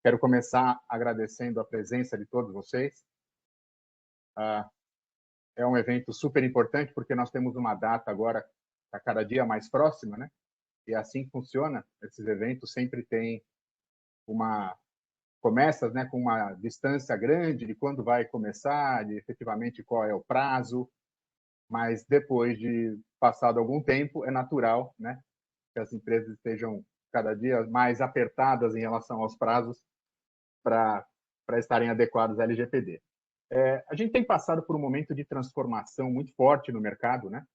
Quero começar agradecendo a presença de todos vocês. É um evento super importante porque nós temos uma data agora a cada dia mais próxima, né? E assim funciona. Esses eventos sempre tem começa, né, com uma distância grande de quando vai começar, de efetivamente qual é o prazo, mas depois de passado algum tempo é natural, né, que as empresas estejam cada dia mais apertadas em relação aos prazos para estarem adequados à LGPD. A gente tem passado por um momento de transformação muito forte no mercado, né?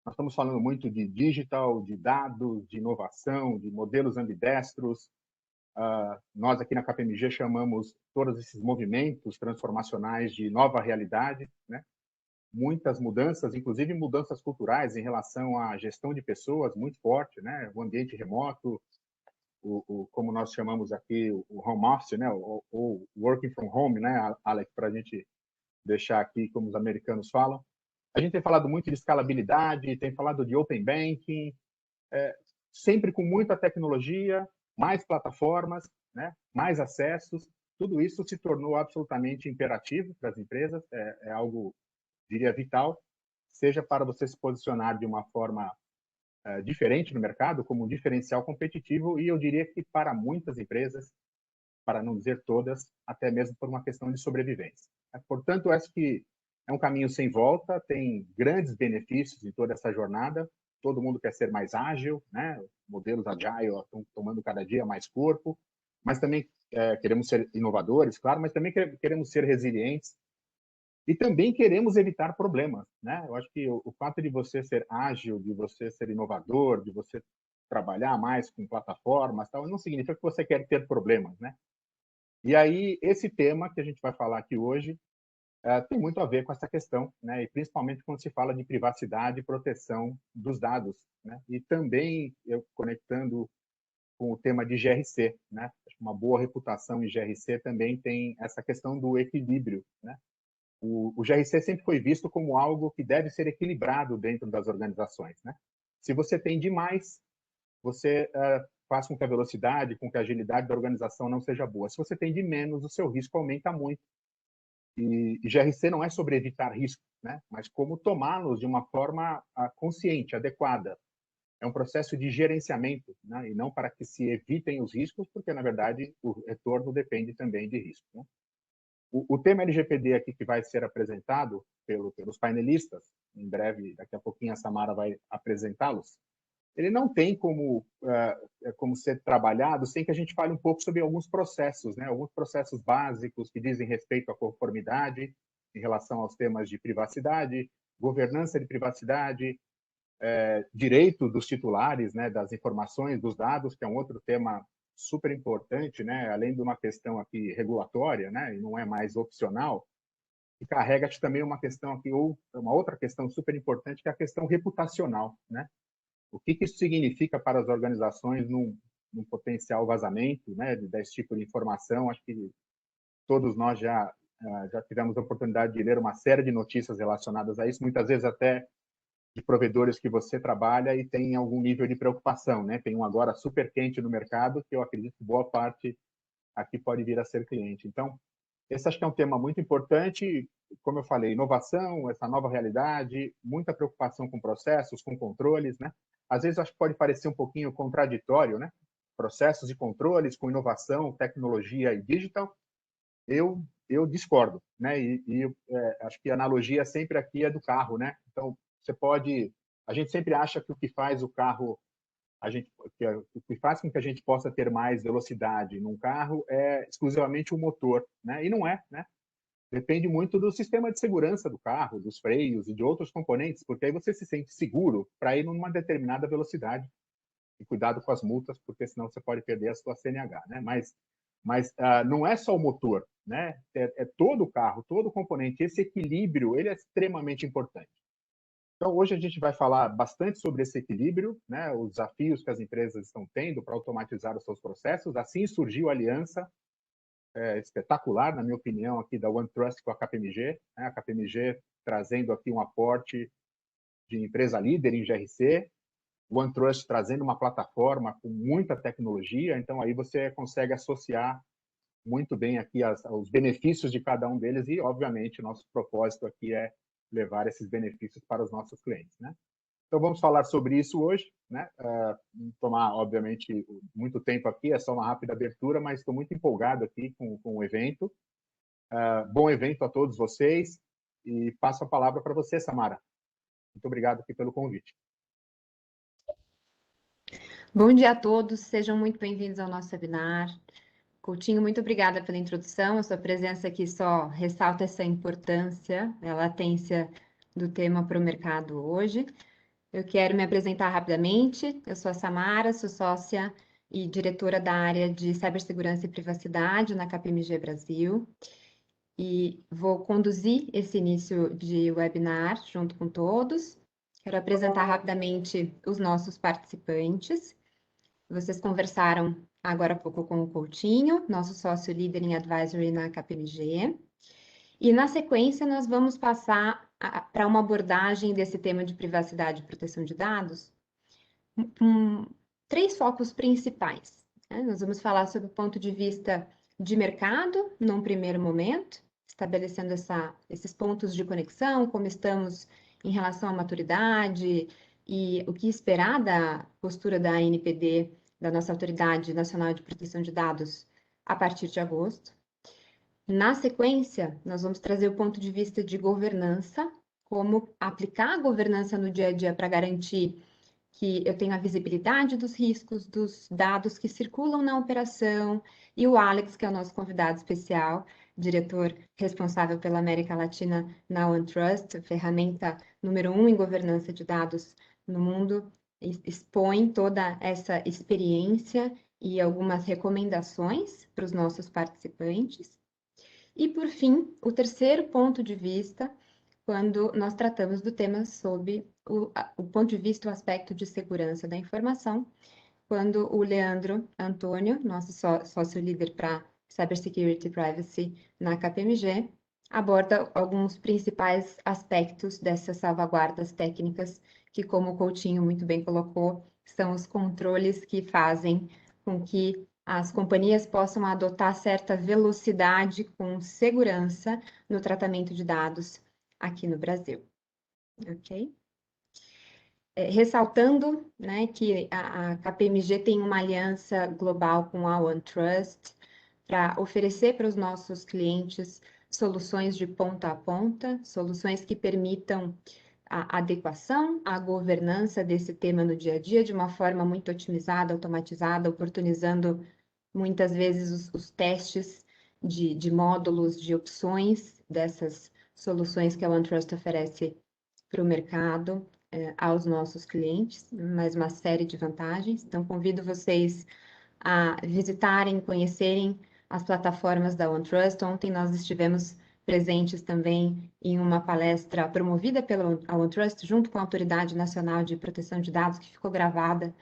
Nós estamos falando muito de digital, de dados, de inovação, de modelos ambidestros. Nós aqui na KPMG chamamos todos esses movimentos transformacionais de nova realidade, né? Muitas mudanças, inclusive mudanças culturais em relação à gestão de pessoas muito forte, né? O ambiente remoto, como nós chamamos aqui, o home office, né? O working from home, né, Alex, para a gente deixar aqui como os americanos falam. A gente tem falado muito de escalabilidade, tem falado de open banking, sempre com muita tecnologia, mais plataformas, né, mais acessos. Tudo isso se tornou absolutamente imperativo para as empresas, é algo, diria, vital, seja para você se posicionar de uma forma diferente no mercado, como um diferencial competitivo, e eu diria que para muitas empresas, para não dizer todas, até mesmo por uma questão de sobrevivência. Portanto, acho que é um caminho sem volta, tem grandes benefícios em toda essa jornada, todo mundo quer ser mais ágil, né? Modelos agile estão tomando cada dia mais corpo, mas também queremos ser inovadores, claro, mas também queremos ser resilientes e também queremos evitar problemas, né? Eu acho que o fato de você ser ágil, de você ser inovador, de você trabalhar mais com plataformas, tal, não significa que você quer ter problemas, né? E aí, esse tema que a gente vai falar aqui hoje tem muito a ver com essa questão, né? E principalmente quando se fala de privacidade e proteção dos dados, né? E também, eu conectando com o tema de GRC, né? Acho que uma boa reputação em GRC também tem essa questão do equilíbrio, né? O GRC sempre foi visto como algo que deve ser equilibrado dentro das organizações, né? Se você tem demais, você faz com que a velocidade, com que a agilidade da organização não seja boa. Se você tem de menos, o seu risco aumenta muito. E GRC não é sobre evitar risco, né? Mas como tomá-los de uma forma consciente, adequada. É um processo de gerenciamento, né? E não para que se evitem os riscos, porque, na verdade, o retorno depende também de risco, né? O tema LGPD aqui que vai ser apresentado pelos painelistas, em breve, daqui a pouquinho a Samara vai apresentá-los, ele não tem como ser trabalhado sem que a gente fale um pouco sobre alguns processos, né? Alguns processos básicos que dizem respeito à conformidade em relação aos temas de privacidade, governança de privacidade, direito dos titulares, né, das informações, dos dados, que é um outro tema super importante, né? Além de uma questão aqui regulatória, né? E não é mais opcional, e carrega também uma questão aqui, ou uma outra questão super importante, que é a questão reputacional, né? O que isso significa para as organizações num potencial vazamento, né, desse tipo de informação? Acho que todos nós já tivemos a oportunidade de ler uma série de notícias relacionadas a isso, muitas vezes até de provedores que você trabalha e tem algum nível de preocupação, né? Tem um agora super quente no mercado que eu acredito que boa parte aqui pode vir a ser cliente. Então, esse acho que é um tema muito importante, como eu falei, inovação, essa nova realidade, muita preocupação com processos, com controles, né? Às vezes acho que pode parecer um pouquinho contraditório, né? Processos e controles com inovação, tecnologia e digital. Eu discordo, né? Acho que a analogia sempre aqui é do carro, né? Então, a gente sempre acha que o que faz o carro o que faz com que a gente possa ter mais velocidade num carro é exclusivamente o motor, né? E não é, né? Depende muito do sistema de segurança do carro, dos freios e de outros componentes, porque aí você se sente seguro para ir numa determinada velocidade. E cuidado com as multas, porque senão você pode perder a sua CNH, né? Mas não é só o motor, né? É todo o carro, todo o componente. Esse equilíbrio, ele é extremamente importante. Então, hoje a gente vai falar bastante sobre esse equilíbrio, né, os desafios que as empresas estão tendo para automatizar os seus processos. Assim surgiu a aliança espetacular, na minha opinião, aqui da OneTrust com a KPMG, né, a KPMG trazendo aqui um aporte de empresa líder em GRC, o OneTrust trazendo uma plataforma com muita tecnologia, então aí você consegue associar muito bem aqui os benefícios de cada um deles e, obviamente, o nosso propósito aqui é levar esses benefícios para os nossos clientes, né? Então, vamos falar sobre isso hoje, né? Não tomar, obviamente, muito tempo aqui, é só uma rápida abertura, mas estou muito empolgado aqui com o evento. Bom evento a todos vocês e passo a palavra para você, Samara. Muito obrigado aqui pelo convite. Bom dia a todos, sejam muito bem-vindos ao nosso webinar. Coutinho, muito obrigada pela introdução, a sua presença aqui só ressalta essa importância, a latência do tema para o mercado hoje. Eu quero me apresentar rapidamente, eu sou a Samara, sou sócia e diretora da área de cibersegurança e privacidade na KPMG Brasil, e vou conduzir esse início de webinar junto com todos. Quero apresentar rapidamente os nossos participantes. Vocês conversaram agora há pouco com o Coutinho, nosso sócio líder em advisory na KPMG. E na sequência nós vamos passar para uma abordagem desse tema de privacidade e proteção de dados, com 3 focos principais, né? Nós vamos falar sobre o ponto de vista de mercado, num primeiro momento, estabelecendo esses pontos de conexão, como estamos em relação à maturidade e o que esperar da postura da ANPD, da nossa Autoridade Nacional de Proteção de Dados, a partir de agosto. Na sequência, nós vamos trazer o ponto de vista de governança, como aplicar a governança no dia a dia para garantir que eu tenho a visibilidade dos riscos, dos dados que circulam na operação, e o Alex, que é o nosso convidado especial, diretor responsável pela América Latina na OneTrust, ferramenta número 1 em governança de dados no mundo, expõe toda essa experiência e algumas recomendações para os nossos participantes. E, por fim, o terceiro ponto de vista, quando nós tratamos do tema sob o ponto de vista, o aspecto de segurança da informação, quando o Leandro Antônio, nosso sócio líder para Cybersecurity e Privacy na KPMG, aborda alguns principais aspectos dessas salvaguardas técnicas, que, como o Coutinho muito bem colocou, são os controles que fazem com que as companhias possam adotar certa velocidade com segurança no tratamento de dados aqui no Brasil, ok? Ressaltando, né, que a KPMG tem uma aliança global com a OneTrust para oferecer para os nossos clientes soluções de ponta a ponta, soluções que permitam a adequação, a governança desse tema no dia a dia de uma forma muito otimizada, automatizada, oportunizando muitas vezes os testes de módulos, de opções dessas soluções que a OneTrust oferece para o mercado, aos nossos clientes, mais uma série de vantagens. Então, convido vocês a visitarem, conhecerem as plataformas da OneTrust. Ontem nós estivemos presentes também em uma palestra promovida pela OneTrust, junto com a Autoridade Nacional de Proteção de Dados, que ficou gravada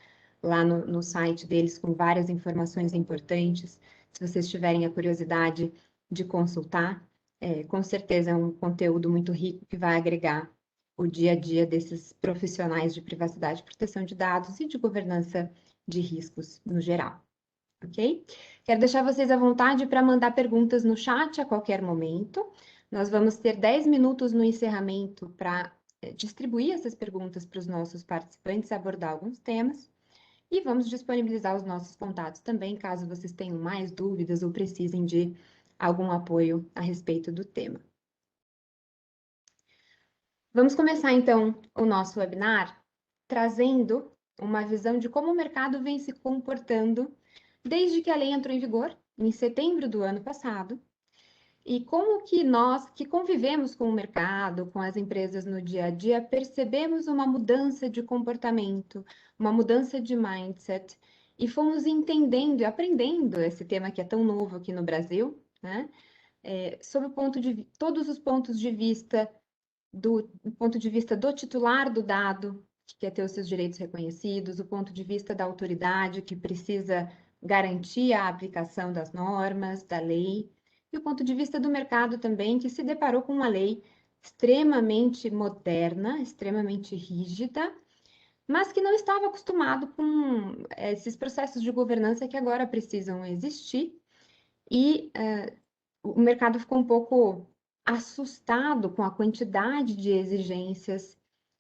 lá no site deles com várias informações importantes. Se vocês tiverem a curiosidade de consultar, com certeza é um conteúdo muito rico que vai agregar o dia a dia desses profissionais de privacidade e proteção de dados e de governança de riscos no geral, ok? Quero deixar vocês à vontade para mandar perguntas no chat a qualquer momento. Nós vamos ter 10 minutos no encerramento para distribuir essas perguntas para os nossos participantes, abordar alguns temas. E vamos disponibilizar os nossos contatos também, caso vocês tenham mais dúvidas ou precisem de algum apoio a respeito do tema. Vamos começar, então, o nosso webinar trazendo uma visão de como o mercado vem se comportando desde que a lei entrou em vigor, em setembro do ano passado, e como que nós, que convivemos com o mercado, com as empresas no dia a dia, percebemos uma mudança de comportamento, uma mudança de mindset, e fomos entendendo e aprendendo esse tema que é tão novo aqui no Brasil, né? Sob o todos os pontos de vista do ponto de vista do titular do dado, que quer ter os seus direitos reconhecidos, o ponto de vista da autoridade, que precisa garantir a aplicação das normas, da lei, e o ponto de vista do mercado também, que se deparou com uma lei extremamente moderna, extremamente rígida, mas que não estava acostumado com esses processos de governança que agora precisam existir, e o mercado ficou um pouco assustado com a quantidade de exigências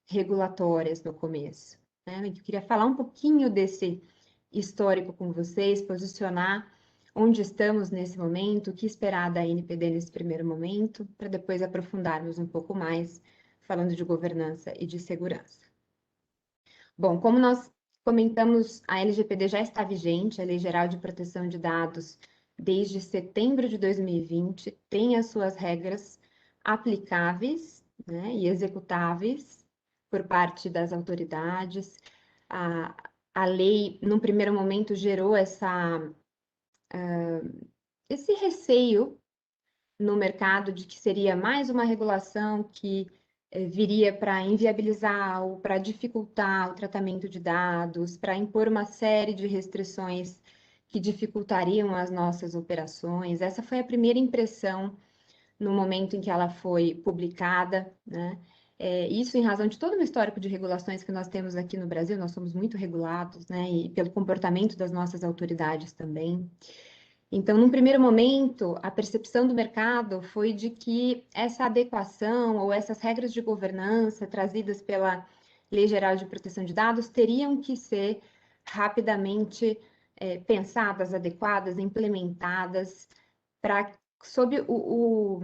regulatórias no começo, né? Eu queria falar um pouquinho desse histórico com vocês, posicionar onde estamos nesse momento, o que esperar da NPD nesse primeiro momento, para depois aprofundarmos um pouco mais, falando de governança e de segurança. Bom, como nós comentamos, a LGPD já está vigente, a Lei Geral de Proteção de Dados, desde setembro de 2020, tem as suas regras aplicáveis, né, e executáveis por parte das autoridades. A lei, num primeiro momento, gerou esse receio no mercado de que seria mais uma regulação que viria para inviabilizar ou para dificultar o tratamento de dados, para impor uma série de restrições que dificultariam as nossas operações. Essa foi a primeira impressão no momento em que ela foi publicada, né? Isso em razão de todo o histórico de regulações que nós temos aqui no Brasil, nós somos muito regulados, né? E pelo comportamento das nossas autoridades também. Então, num primeiro momento, a percepção do mercado foi de que essa adequação ou essas regras de governança trazidas pela Lei Geral de Proteção de Dados teriam que ser rapidamente pensadas, adequadas, implementadas, sob o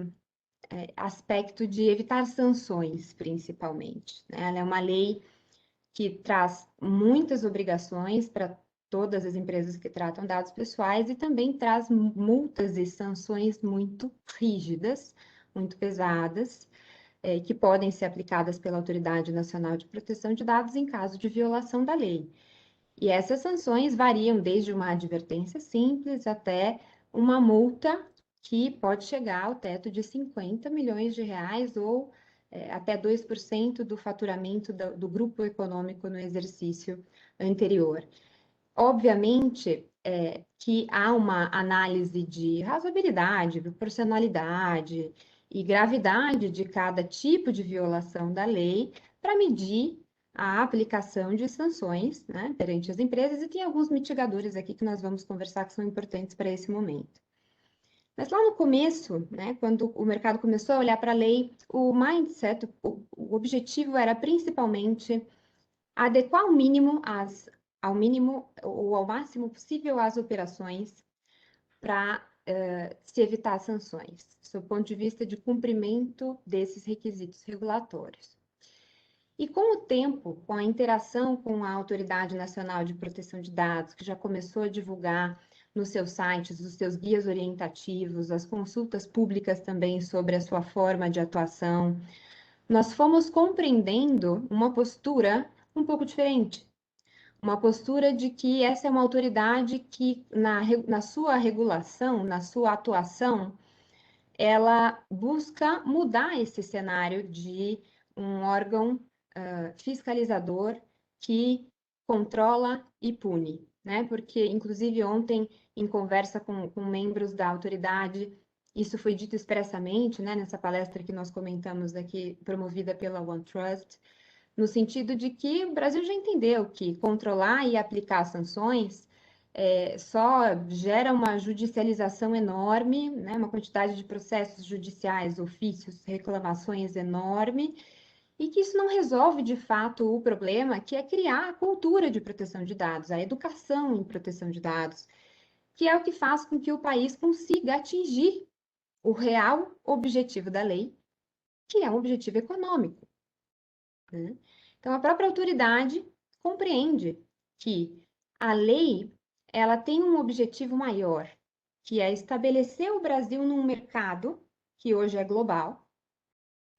aspecto de evitar sanções, principalmente, né? Ela é uma lei que traz muitas obrigações para todas as empresas que tratam dados pessoais e também traz multas e sanções muito rígidas, muito pesadas, que podem ser aplicadas pela Autoridade Nacional de Proteção de Dados em caso de violação da lei. E essas sanções variam desde uma advertência simples até uma multa que pode chegar ao teto de 50 milhões de reais ou até 2% do faturamento do grupo econômico no exercício anterior. Obviamente que há uma análise de razoabilidade, proporcionalidade e gravidade de cada tipo de violação da lei para medir a aplicação de sanções, né, perante as empresas, e tem alguns mitigadores aqui que nós vamos conversar que são importantes para esse momento. Mas lá no começo, né, quando o mercado começou a olhar para a lei, o mindset, o objetivo era principalmente adequar ao mínimo ou ao máximo possível as operações para se evitar sanções, sob o ponto de vista de cumprimento desses requisitos regulatórios. E com o tempo, com a interação com a Autoridade Nacional de Proteção de Dados, que já começou a divulgar nos seus sites os seus guias orientativos, as consultas públicas também sobre a sua forma de atuação, nós fomos compreendendo uma postura um pouco diferente. Uma postura de que essa é uma autoridade que, na sua regulação, na sua atuação, ela busca mudar esse cenário de um órgão fiscalizador que controla e pune, né? Porque, inclusive, ontem, em conversa com membros da autoridade, isso foi dito expressamente, né, nessa palestra que nós comentamos aqui, promovida pela OneTrust, no sentido de que o Brasil já entendeu que controlar e aplicar sanções só gera uma judicialização enorme, né, uma quantidade de processos judiciais, ofícios, reclamações enorme, e que isso não resolve de fato o problema, que é criar a cultura de proteção de dados, a educação em proteção de dados, que é o que faz com que o país consiga atingir o real objetivo da lei, que é um objetivo econômico, né? Então, a própria autoridade compreende que a lei ela tem um objetivo maior, que é estabelecer o Brasil num mercado que hoje é global,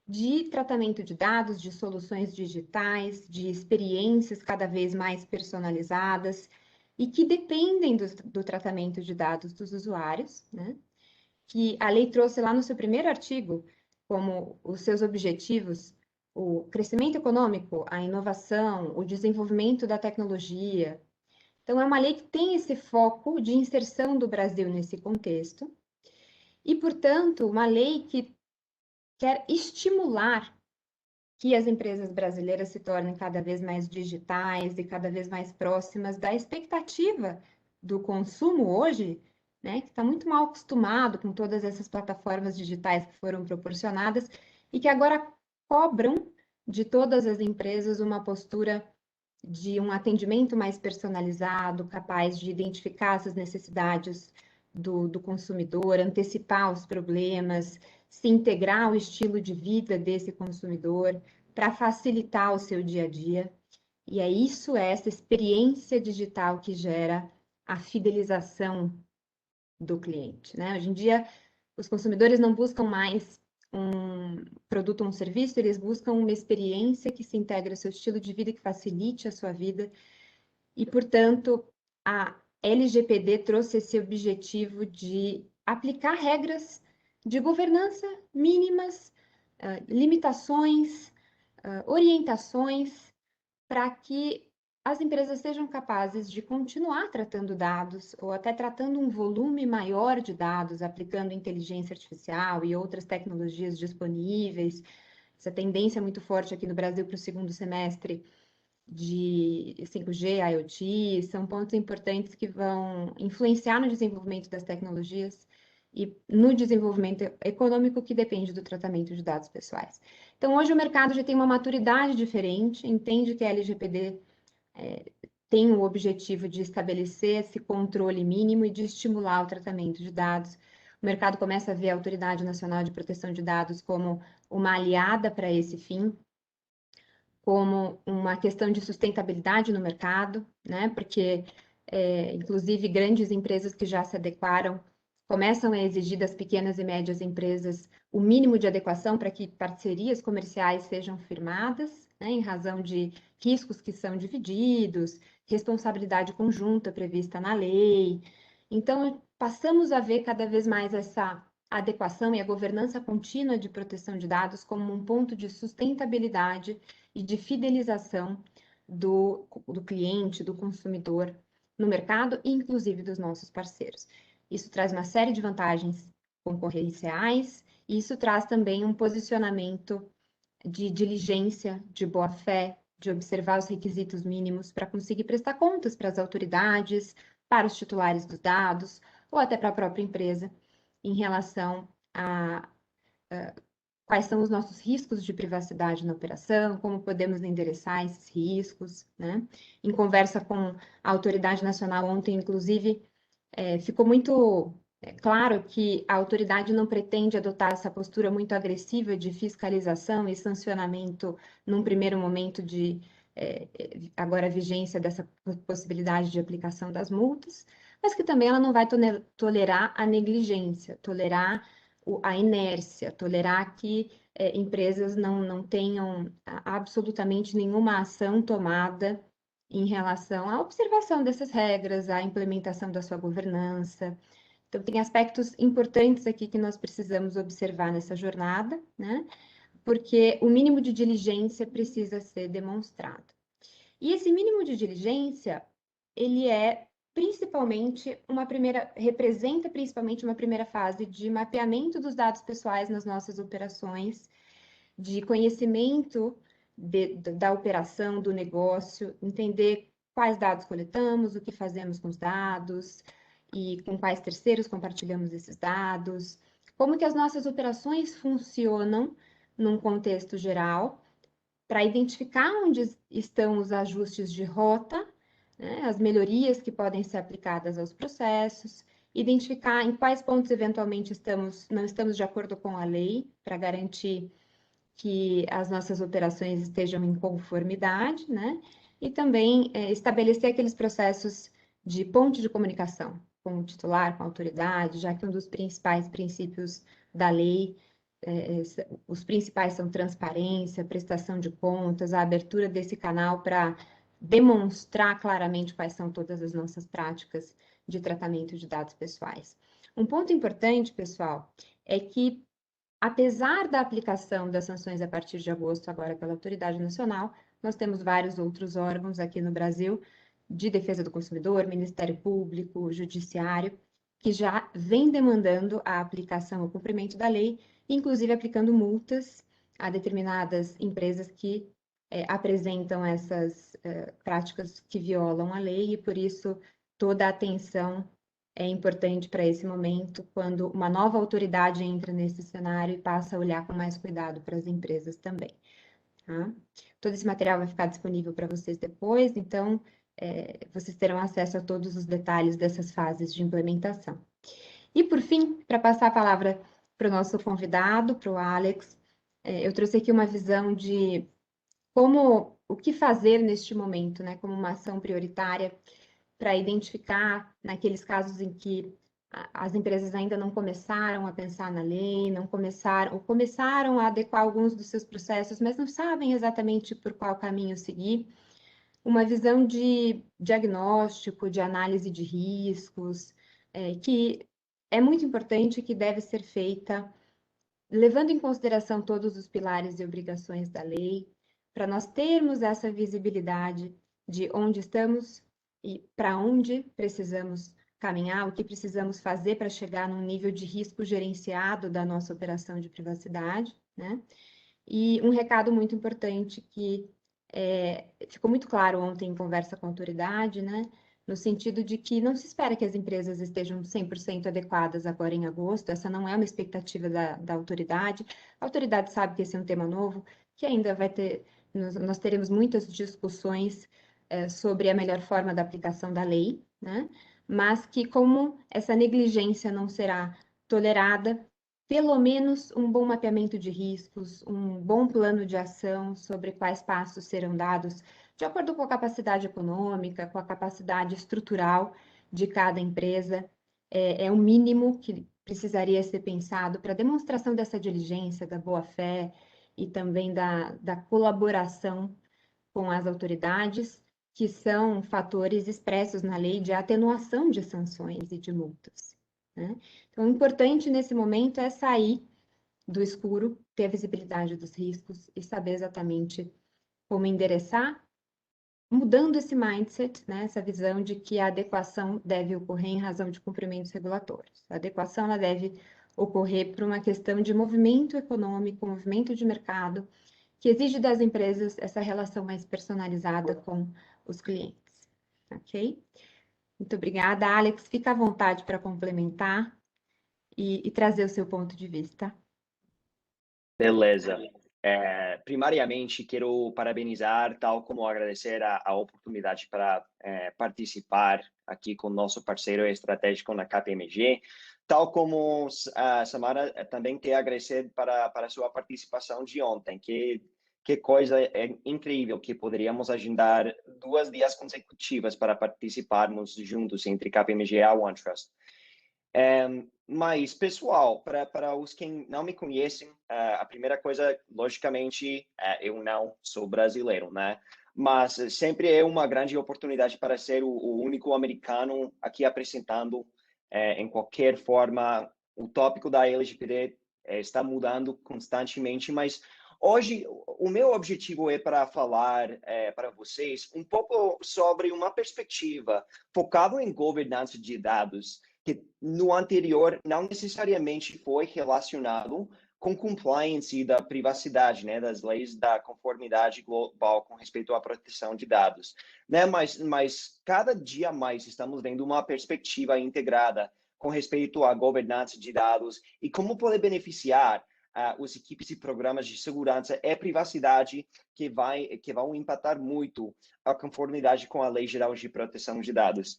de tratamento de dados, de soluções digitais, de experiências cada vez mais personalizadas e que dependem do tratamento de dados dos usuários, né? Que a lei trouxe lá no seu primeiro artigo como os seus objetivos o crescimento econômico, a inovação, o desenvolvimento da tecnologia. Então, é uma lei que tem esse foco de inserção do Brasil nesse contexto e, portanto, uma lei que quer estimular que as empresas brasileiras se tornem cada vez mais digitais e cada vez mais próximas da expectativa do consumo hoje, né, que está muito mal acostumado com todas essas plataformas digitais que foram proporcionadas e que agora cobram de todas as empresas uma postura de um atendimento mais personalizado, capaz de identificar essas necessidades do consumidor, antecipar os problemas, se integrar ao estilo de vida desse consumidor para facilitar o seu dia a dia. E é isso, é essa experiência digital que gera a fidelização do cliente, né? Hoje em dia, os consumidores não buscam mais um produto ou um serviço, eles buscam uma experiência que se integra ao seu estilo de vida, que facilite a sua vida. E, portanto, a LGPD trouxe esse objetivo de aplicar regras de governança mínimas, limitações, orientações, para que as empresas sejam capazes de continuar tratando dados ou até tratando um volume maior de dados, aplicando inteligência artificial e outras tecnologias disponíveis. Essa tendência é muito forte aqui no Brasil para o segundo semestre de 5G, IoT, são pontos importantes que vão influenciar no desenvolvimento das tecnologias e no desenvolvimento econômico que depende do tratamento de dados pessoais. Então, hoje o mercado já tem uma maturidade diferente, entende que a LGPD tem o objetivo de estabelecer esse controle mínimo e de estimular o tratamento de dados. O mercado começa a ver a Autoridade Nacional de Proteção de Dados como uma aliada para esse fim, como uma questão de sustentabilidade no mercado, né? Porque, inclusive, grandes empresas que já se adequaram começam a exigir das pequenas e médias empresas o mínimo de adequação para que parcerias comerciais sejam firmadas, né? Em razão de riscos que são divididos, responsabilidade conjunta prevista na lei. Então, passamos a ver cada vez mais essa adequação e a governança contínua de proteção de dados como um ponto de sustentabilidade e de fidelização do cliente, do consumidor no mercado, inclusive dos nossos parceiros. Isso traz uma série de vantagens concorrenciais e isso traz também um posicionamento de diligência, de boa-fé, de observar os requisitos mínimos para conseguir prestar contas para as autoridades, para os titulares dos dados ou até para a própria empresa em relação a quais são os nossos riscos de privacidade na operação, como podemos endereçar esses riscos, né? Em conversa com a Autoridade Nacional ontem, inclusive, ficou muito claro que a autoridade não pretende adotar essa postura muito agressiva de fiscalização e sancionamento num primeiro momento de agora a vigência dessa possibilidade de aplicação das multas, mas que também ela não vai tolerar a negligência, tolerar a inércia, tolerar que empresas não tenham absolutamente nenhuma ação tomada em relação à observação dessas regras, à implementação da sua governança. Então, tem aspectos importantes aqui que nós precisamos observar nessa jornada, né? Porque o mínimo de diligência precisa ser demonstrado. E esse mínimo de diligência, ele representa principalmente uma primeira fase de mapeamento dos dados pessoais nas nossas operações, de conhecimento da operação, do negócio, entender quais dados coletamos, o que fazemos com os dados e com quais terceiros compartilhamos esses dados, como que as nossas operações funcionam num contexto geral, para identificar onde estão os ajustes de rota, né, as melhorias que podem ser aplicadas aos processos, identificar em quais pontos eventualmente não estamos de acordo com a lei, para garantir que as nossas operações estejam em conformidade, né? E também estabelecer aqueles processos de ponte de comunicação com o titular, com a autoridade, já que um dos principais princípios da lei, os principais são transparência, prestação de contas, a abertura desse canal para demonstrar claramente quais são todas as nossas práticas de tratamento de dados pessoais. Um ponto importante, pessoal, é que apesar da aplicação das sanções a partir de agosto, agora pela Autoridade Nacional, nós temos vários outros órgãos aqui no Brasil, de defesa do consumidor, Ministério Público, Judiciário, que já vem demandando a aplicação, o cumprimento da lei, inclusive aplicando multas a determinadas empresas que apresentam essas práticas que violam a lei, e por isso toda a atenção é importante para esse momento, quando uma nova autoridade entra nesse cenário e passa a olhar com mais cuidado para as empresas também. Tá? Todo esse material vai ficar disponível para vocês depois, então vocês terão acesso a todos os detalhes dessas fases de implementação. E por fim, para passar a palavra para o nosso convidado, para o Alex, eu trouxe aqui uma visão de o que fazer neste momento, né, como uma ação prioritária para identificar naqueles casos em que as empresas ainda não começaram a pensar na lei, não começaram, ou começaram a adequar alguns dos seus processos, mas não sabem exatamente por qual caminho seguir. Uma visão de diagnóstico, de análise de riscos, que é muito importante, que deve ser feita levando em consideração todos os pilares e obrigações da lei, para nós termos essa visibilidade de onde estamos e para onde precisamos caminhar, o que precisamos fazer para chegar num nível de risco gerenciado da nossa operação de privacidade, né? E um recado muito importante que ficou muito claro ontem em conversa com a autoridade, né? No sentido de que não se espera que as empresas estejam 100% adequadas agora em agosto, essa não é uma expectativa da autoridade. A autoridade sabe que esse é um tema novo, que ainda vai ter, nós teremos muitas discussões sobre a melhor forma da aplicação da lei, né? Mas que como essa negligência não será tolerada, pelo menos um bom mapeamento de riscos, um bom plano de ação sobre quais passos serão dados, de acordo com a capacidade econômica, com a capacidade estrutural de cada empresa, é o mínimo que precisaria ser pensado para a demonstração dessa diligência, da boa-fé e também da colaboração com as autoridades, que são fatores expressos na lei de atenuação de sanções e de multas, né? Então, o importante nesse momento é sair do escuro, ter a visibilidade dos riscos e saber exatamente como endereçar, mudando esse mindset, né, essa visão de que a adequação deve ocorrer em razão de cumprimentos regulatórios. A adequação ela deve ocorrer por uma questão de movimento econômico, movimento de mercado, que exige das empresas essa relação mais personalizada com os clientes, ok? Muito obrigada, Alex. Fica à vontade para complementar e trazer o seu ponto de vista. Beleza. Primariamente, quero parabenizar, tal como agradecer a oportunidade para participar aqui com o nosso parceiro estratégico na KPMG, tal como a Samara também quer agradecer para a sua participação de ontem, que coisa incrível que poderíamos agendar 2 dias consecutivas para participarmos juntos entre KPMG e a OneTrust. Mas, pessoal, para os que não me conhecem, a primeira coisa, logicamente, eu não sou brasileiro, né? Mas sempre é uma grande oportunidade para ser o único americano aqui apresentando, em qualquer forma, o tópico da LGPD está mudando constantemente, mas hoje o meu objetivo é para falar para vocês um pouco sobre uma perspectiva focada em governança de dados, que no anterior não necessariamente foi relacionado com compliance da privacidade, né, das leis da conformidade global com respeito à proteção de dados, né, mas cada dia mais estamos vendo uma perspectiva integrada com respeito à governança de dados e como poder beneficiar as equipes e programas de segurança e privacidade que vão impactar muito a conformidade com a Lei Geral de Proteção de Dados.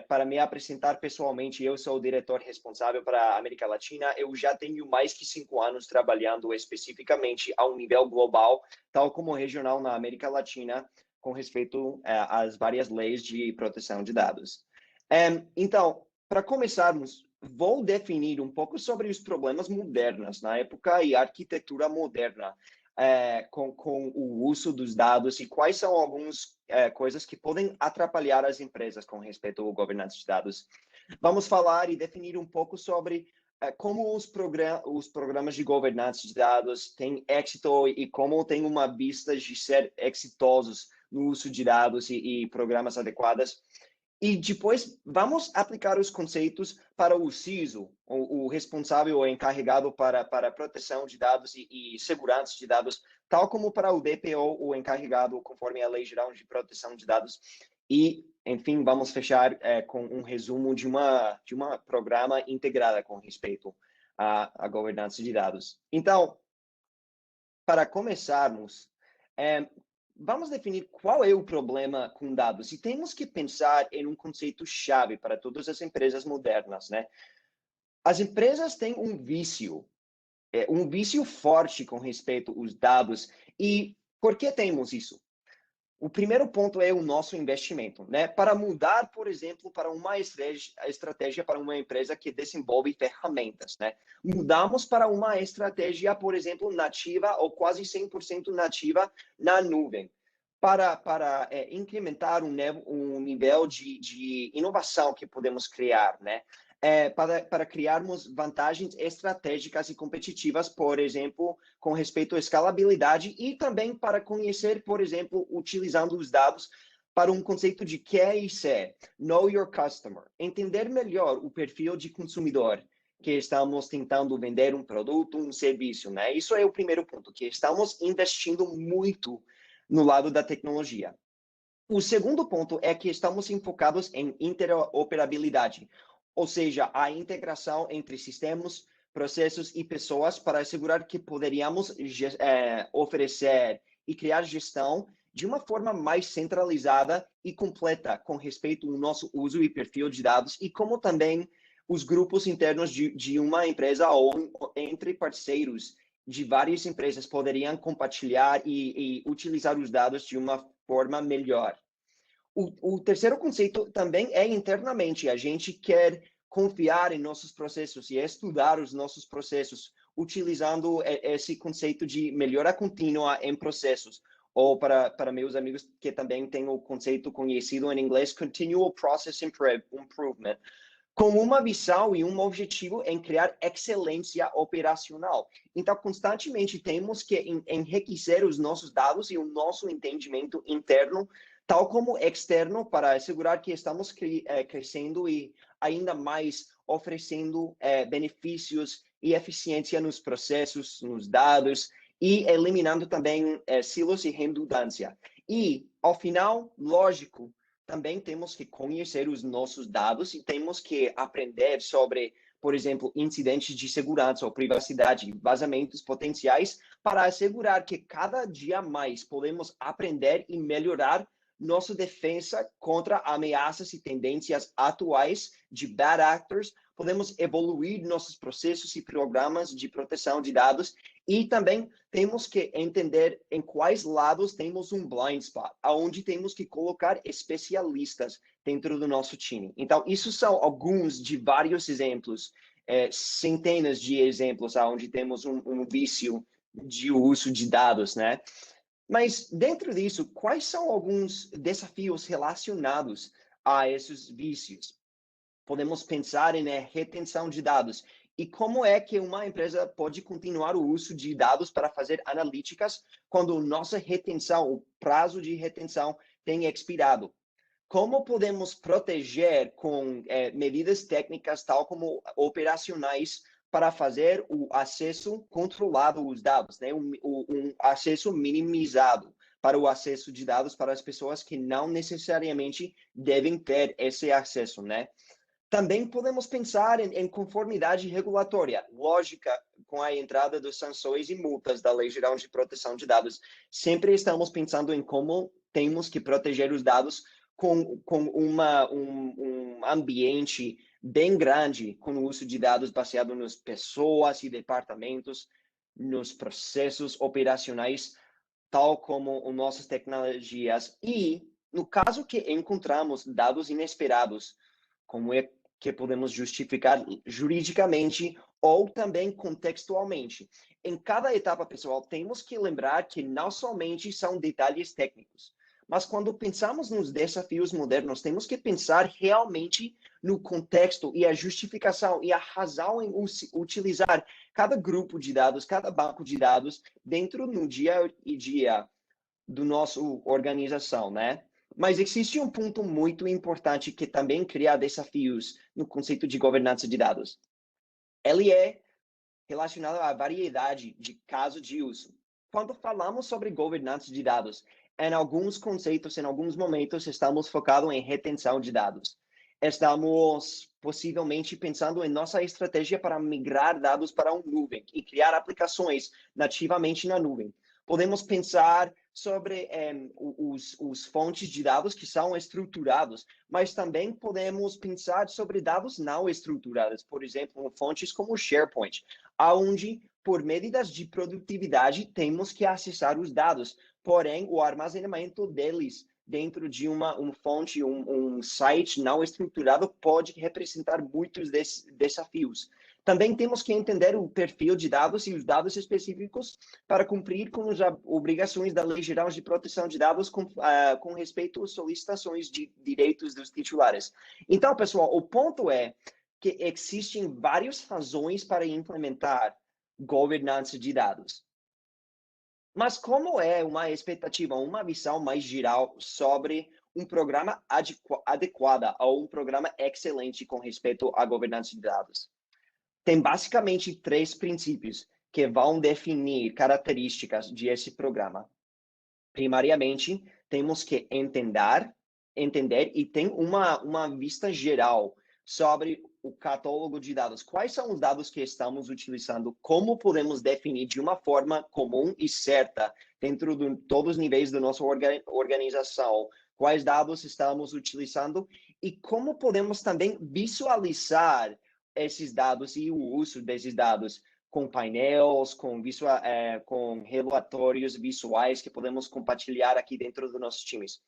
Para me apresentar pessoalmente, eu sou o diretor responsável para a América Latina. Eu já tenho mais que 5 anos trabalhando especificamente ao nível global, tal como regional na América Latina, com respeito às várias leis de proteção de dados. Então, para começarmos, vou definir um pouco sobre os problemas modernos na época e arquitetura moderna com o uso dos dados e quais são algumas coisas que podem atrapalhar as empresas com respeito ao governança de dados. Vamos falar e definir um pouco sobre como os programas de governança de dados têm êxito e como têm uma vista de ser exitosos no uso de dados e programas adequados. E depois vamos aplicar os conceitos para o CISO, o responsável ou encarregado para a proteção de dados e segurança de dados, tal como para o DPO, o encarregado conforme a Lei Geral de Proteção de Dados. E, enfim, vamos fechar com um resumo de uma programa integrada com respeito à governança de dados. Então, para começarmos, vamos definir qual é o problema com dados. E temos que pensar em um conceito-chave para todas as empresas modernas, né? As empresas têm um vício forte com respeito aos dados. E por que temos isso? O primeiro ponto é o nosso investimento, né? Para mudar, por exemplo, para uma estratégia para uma empresa que desenvolve ferramentas, né? Mudamos para uma estratégia, por exemplo, nativa ou quase 100% nativa na nuvem, para incrementar um nível de inovação que podemos criar, né? Para criarmos vantagens estratégicas e competitivas, por exemplo, com respeito à escalabilidade e também para conhecer, por exemplo, utilizando os dados para um conceito de QIC, Know Your Customer, entender melhor o perfil de consumidor que estamos tentando vender um produto, um serviço, né? Isso é o primeiro ponto, que estamos investindo muito no lado da tecnologia. O segundo ponto é que estamos enfocados em interoperabilidade, ou seja, a integração entre sistemas, processos e pessoas para assegurar que poderíamos oferecer e criar gestão de uma forma mais centralizada e completa com respeito ao nosso uso e perfil de dados e como também os grupos internos de uma empresa ou entre parceiros de várias empresas poderiam compartilhar e utilizar os dados de uma forma melhor. O terceiro conceito também é internamente. A gente quer confiar em nossos processos e estudar os nossos processos, utilizando esse conceito de melhora contínua em processos. Ou para meus amigos que também têm o conceito conhecido em inglês, Continual Process Improvement, com uma visão e um objetivo em criar excelência operacional. Então, constantemente temos que enriquecer os nossos dados e o nosso entendimento interno, tal como externo, para assegurar que estamos crescendo e ainda mais oferecendo benefícios e eficiência nos processos, nos dados, e eliminando também silos e redundância. E, ao final, lógico, também temos que conhecer os nossos dados e temos que aprender sobre, por exemplo, incidentes de segurança ou privacidade, vazamentos potenciais, para assegurar que cada dia mais podemos aprender e melhorar nossa defesa contra ameaças e tendências atuais de bad actors. Podemos evoluir nossos processos e programas de proteção de dados e também temos que entender em quais lados temos um blind spot, aonde temos que colocar especialistas dentro do nosso time. Então, isso são alguns de vários exemplos, centenas de exemplos aonde temos um vício de uso de dados, né? Mas dentro disso, quais são alguns desafios relacionados a esses vícios? Podemos pensar em retenção de dados e como é que uma empresa pode continuar o uso de dados para fazer analíticas quando nossa retenção, o prazo de retenção tem expirado. Como podemos proteger com medidas técnicas, tal como operacionais, para fazer o acesso controlado aos dados, né? Um acesso minimizado para o acesso de dados para as pessoas que não necessariamente devem ter esse acesso, né? Também podemos pensar em conformidade regulatória, lógica, com a entrada dos sanções e multas da Lei Geral de Proteção de Dados. Sempre estamos pensando em como temos que proteger os dados com um ambiente bem grande, com o uso de dados baseado nas pessoas e departamentos, nos processos operacionais, tal como as nossas tecnologias. E, no caso que encontramos dados inesperados, como é que podemos justificar juridicamente ou também contextualmente. Em cada etapa, pessoal, temos que lembrar que não somente são detalhes técnicos, mas quando pensamos nos desafios modernos, temos que pensar realmente no contexto e a justificação e a razão em utilizar cada grupo de dados, cada banco de dados dentro no dia a dia do nosso organização, né? Mas existe um ponto muito importante que também cria desafios no conceito de governança de dados. Ele é relacionado à variedade de casos de uso. Quando falamos sobre governança de dados, em alguns conceitos, em alguns momentos, estamos focados em retenção de dados. Estamos possivelmente pensando em nossa estratégia para migrar dados para uma nuvem e criar aplicações nativamente na nuvem. Podemos pensar sobre os fontes de dados que são estruturados, mas também podemos pensar sobre dados não estruturados, por exemplo, fontes como o SharePoint, onde, por medidas de produtividade, temos que acessar os dados, porém, o armazenamento deles dentro de uma fonte, um site não estruturado pode representar muitos desafios. Também temos que entender o perfil de dados e os dados específicos para cumprir com as obrigações da Lei Geral de Proteção de Dados com respeito às solicitações de direitos dos titulares. Então, pessoal, o ponto é que existem várias razões para implementar governança de dados. Mas como é uma expectativa, uma visão mais geral sobre um programa adequado ou um programa excelente com respeito à governança de dados? Tem basicamente 3 princípios que vão definir características de esse programa. Primariamente, temos que entender e ter uma vista geral sobre o catálogo de dados. Quais são os dados que estamos utilizando? Como podemos definir de uma forma comum e certa dentro de todos os níveis da nossa organização? Quais dados estamos utilizando? E como podemos também visualizar esses dados e o uso desses dados com painéis, com relatórios visuais que podemos compartilhar aqui dentro dos nossos times.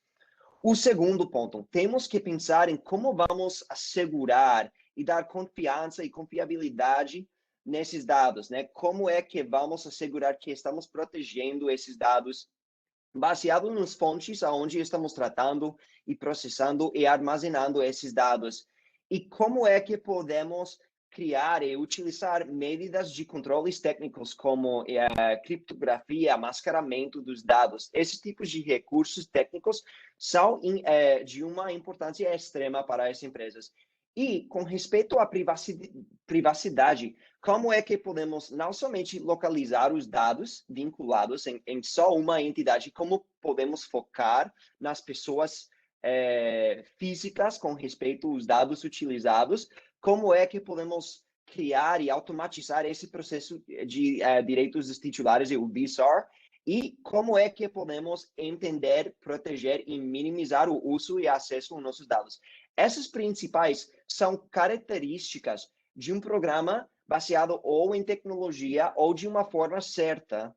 O segundo ponto, temos que pensar em como vamos assegurar e dar confiança e confiabilidade nesses dados, né? Como é que vamos assegurar que estamos protegendo esses dados baseado nas fontes aonde estamos tratando e processando e armazenando esses dados? E como é que podemos criar e utilizar medidas de controles técnicos como criptografia, mascaramento dos dados? Esses tipos de recursos técnicos são de uma importância extrema para as empresas. E com respeito à privacidade, como é que podemos não somente localizar os dados vinculados em só uma entidade, como podemos focar nas pessoas físicas com respeito aos dados utilizados, como é que podemos criar e automatizar esse processo de direitos dos titulares, o DSAR, e como é que podemos entender, proteger e minimizar o uso e acesso aos nossos dados. Essas principais são características de um programa baseado ou em tecnologia ou de uma forma certa,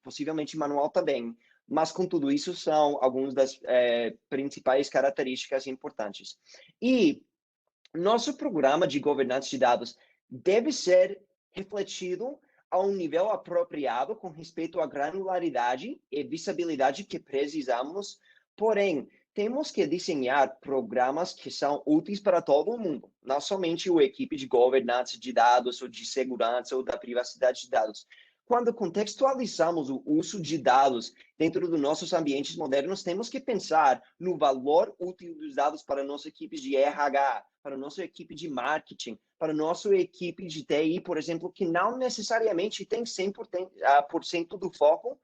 possivelmente manual também. Mas, com tudo isso, são algumas das principais características importantes. E nosso programa de governança de dados deve ser refletido a um nível apropriado com respeito à granularidade e visibilidade que precisamos, porém, temos que desenhar programas que são úteis para todo mundo, não somente a equipe de governança de dados ou de segurança ou da privacidade de dados. Quando contextualizamos o uso de dados dentro dos nossos ambientes modernos, temos que pensar no valor útil dos dados para a nossa equipe de RH, para a nossa equipe de marketing, para a nossa equipe de TI, por exemplo, que não necessariamente tem 100% do foco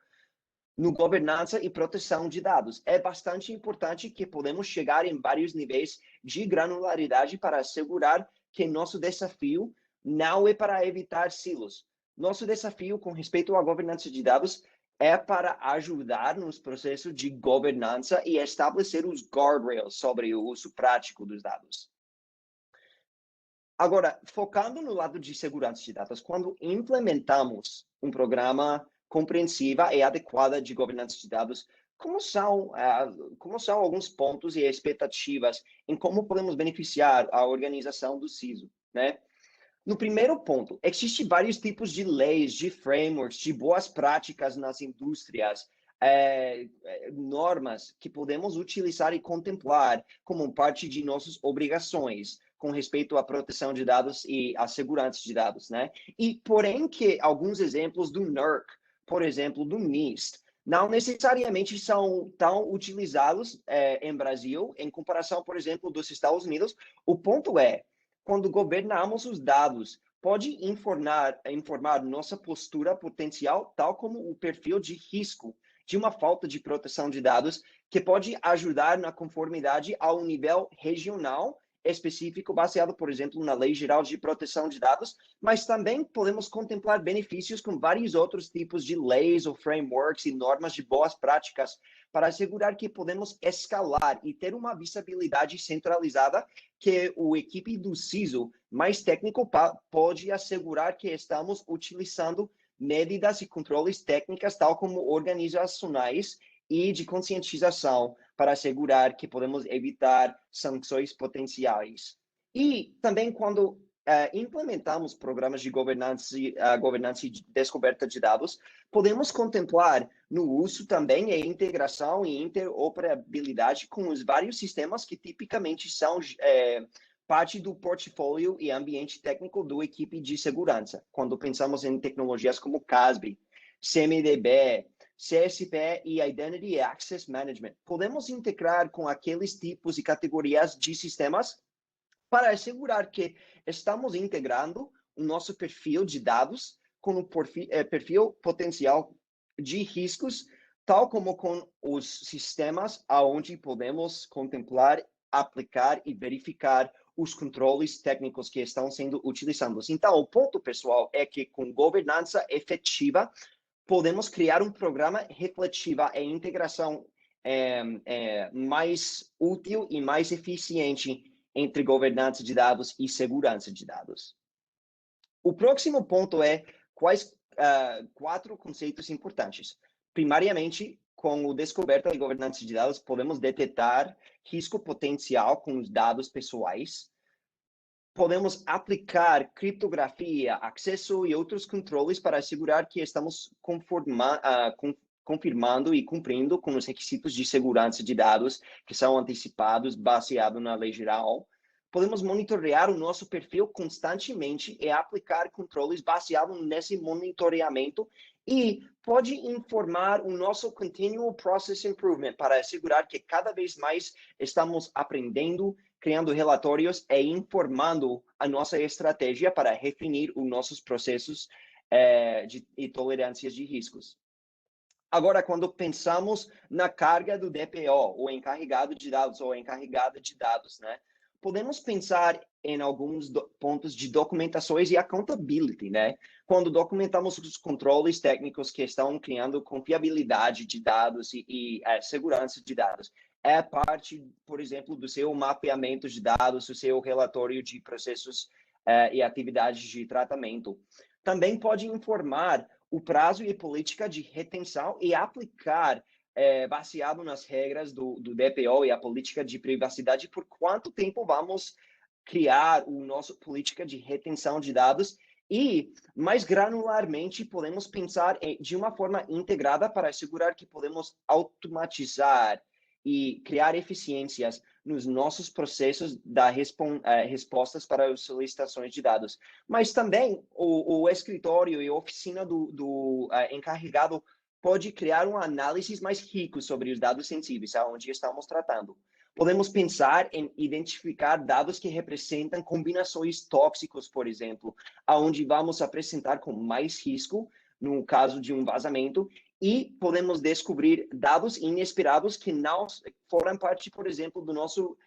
no governança e proteção de dados. É bastante importante que podemos chegar em vários níveis de granularidade para assegurar que nosso desafio não é para evitar silos. Nosso desafio com respeito à governança de dados é para ajudar nos processos de governança e estabelecer os guardrails sobre o uso prático dos dados. Agora, focando no lado de segurança de dados, quando implementamos um programa compreensiva e adequada de governança de dados, como são alguns pontos e expectativas em como podemos beneficiar a organização do CISO, né? No primeiro ponto, existem vários tipos de leis, de frameworks, de boas práticas nas indústrias, normas que podemos utilizar e contemplar como parte de nossas obrigações com respeito à proteção de dados e à segurança de dados, né? E, porém, que alguns exemplos do NERC, por exemplo, do NIST, não necessariamente são tão utilizados em Brasil, em comparação, por exemplo, dos Estados Unidos. O ponto é, quando governamos os dados, pode informar nossa postura potencial, tal como o perfil de risco de uma falta de proteção de dados, que pode ajudar na conformidade ao nível regional específico, baseado, por exemplo, na Lei Geral de Proteção de Dados, mas também podemos contemplar benefícios com vários outros tipos de leis ou frameworks e normas de boas práticas para assegurar que podemos escalar e ter uma visibilidade centralizada que o equipe do CISO mais técnico pode assegurar que estamos utilizando medidas e controles técnicas, tal como organizacionais e de conscientização, para assegurar que podemos evitar sanções potenciais. E também quando implementamos programas de governança e descoberta de dados, podemos contemplar no uso também a integração e interoperabilidade com os vários sistemas que tipicamente são parte do portfólio e ambiente técnico da equipe de segurança. Quando pensamos em tecnologias como CASB, CMDB, CSP e Identity Access Management, podemos integrar com aqueles tipos e categorias de sistemas para assegurar que estamos integrando o nosso perfil de dados com o perfil potencial de riscos, tal como com os sistemas aonde podemos contemplar, aplicar e verificar os controles técnicos que estão sendo utilizados. Então, o ponto, pessoal, é que com governança efetiva, podemos criar um programa refletiva e integração mais útil e mais eficiente entre governança de dados e segurança de dados. O próximo ponto é quais 4 conceitos importantes. Primariamente, com a descoberta de governança de dados, podemos detectar risco potencial com os dados pessoais. Podemos aplicar criptografia, acesso e outros controles para assegurar que estamos confirmando e cumprindo com os requisitos de segurança de dados que são antecipados baseado na lei geral. Podemos monitorear o nosso perfil constantemente e aplicar controles baseados nesse monitoreamento e pode informar o nosso Continual Process Improvement para assegurar que cada vez mais estamos aprendendo, criando relatórios e informando a nossa estratégia para refinir os nossos processos e tolerâncias de riscos. Agora, quando pensamos na carga do DPO, o encarregado de dados ou encarregada de dados, né? Podemos pensar em alguns pontos de documentações e accountability, né? Quando documentamos os controles técnicos que estão criando confiabilidade de dados e segurança de dados, é parte, por exemplo, do seu mapeamento de dados, do seu relatório de processos e atividades de tratamento. Também pode informar o prazo e política de retenção e aplicar baseado nas regras do DPO e a política de privacidade, por quanto tempo vamos criar a nossa política de retenção de dados e, mais granularmente, podemos pensar de uma forma integrada para assegurar que podemos automatizar e criar eficiências nos nossos processos da respostas para as solicitações de dados. Mas também o escritório e a oficina do encarregado pode criar uma análise mais rica sobre os dados sensíveis, aonde estamos tratando. Podemos pensar em identificar dados que representam combinações tóxicas, por exemplo, aonde vamos apresentar com mais risco, no caso de um vazamento, e podemos descobrir dados inesperados que não foram parte, por exemplo, do nosso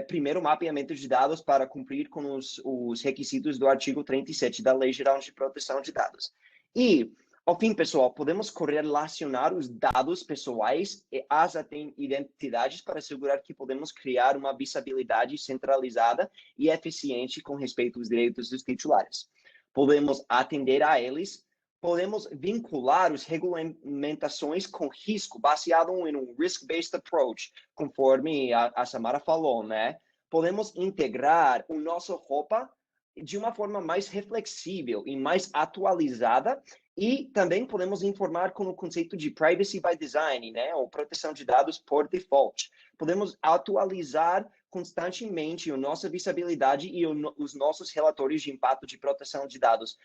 primeiro mapeamento de dados para cumprir com os requisitos do artigo 37 da Lei Geral de Proteção de Dados. E, ao fim, pessoal, podemos correlacionar os dados pessoais e as identidades para assegurar que podemos criar uma visibilidade centralizada e eficiente com respeito aos direitos dos titulares. Podemos atender a eles, podemos vincular as regulamentações com risco, baseado em um risk-based approach, conforme a Samara falou, né? Podemos integrar o nosso roupa de uma forma mais reflexível e mais atualizada, e também podemos informar com o conceito de privacy by design, né, ou proteção de dados por default. Podemos atualizar constantemente a nossa visibilidade e os nossos relatórios de impacto de proteção de dados,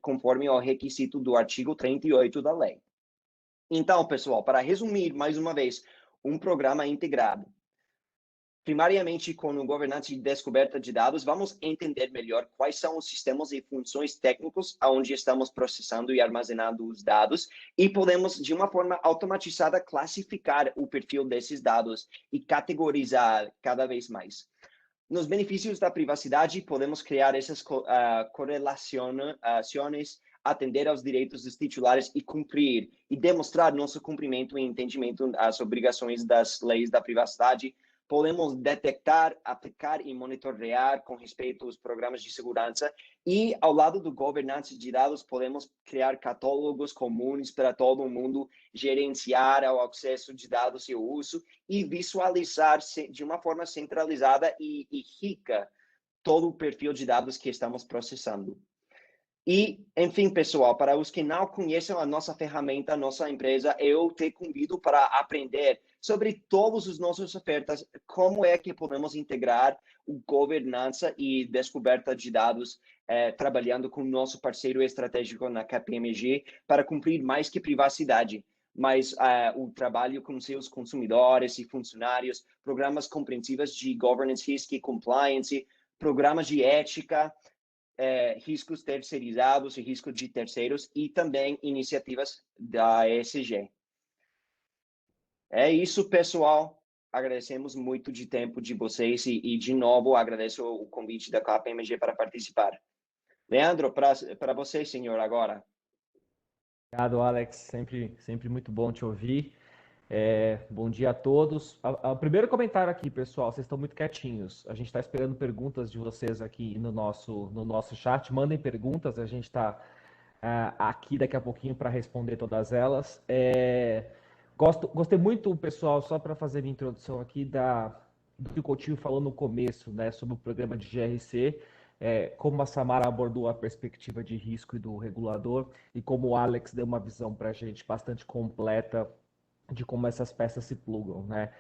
conforme ao requisito do artigo 38 da lei. Então, pessoal, para resumir mais uma vez, um programa integrado. Primariamente, com o governança e descoberta de dados, vamos entender melhor quais são os sistemas e funções técnicos onde estamos processando e armazenando os dados e podemos, de uma forma automatizada, classificar o perfil desses dados e categorizar cada vez mais. Nos benefícios da privacidade, podemos criar essas correlações, atender aos direitos dos titulares e cumprir e demonstrar nosso cumprimento e entendimento às obrigações das leis da privacidade. Podemos detectar, aplicar e monitorear com respeito aos programas de segurança e, ao lado do governança de dados, podemos criar catálogos comuns para todo mundo, gerenciar o acesso de dados e o uso e visualizar de uma forma centralizada e rica todo o perfil de dados que estamos processando. E, enfim, pessoal, para os que não conhecem a nossa ferramenta, a nossa empresa, eu te convido para aprender sobre todas as nossas ofertas, como é que podemos integrar o governança e descoberta de dados, trabalhando com o nosso parceiro estratégico na KPMG, para cumprir mais que privacidade, mas o trabalho com seus consumidores e funcionários, programas compreensivos de governance, risk e compliance, programas de ética, riscos terceirizados e risco de terceiros e também iniciativas da ESG. É isso, pessoal. Agradecemos muito de tempo de vocês e de novo, agradeço o convite da KPMG para participar. Leandro, para você, senhor, agora. Obrigado, Alex. Sempre muito bom te ouvir. Bom dia a todos. O primeiro comentário aqui, pessoal, vocês estão muito quietinhos. A gente está esperando perguntas de vocês aqui no nosso chat. Mandem perguntas, a gente está aqui daqui a pouquinho para responder todas elas. Gostei muito, pessoal, só para fazer a introdução aqui do que o Coutinho falou no começo, né, sobre o programa de GRC, como a Samara abordou a perspectiva de risco e do regulador, e como o Alex deu uma visão para a gente bastante completa de como essas peças se plugam, né?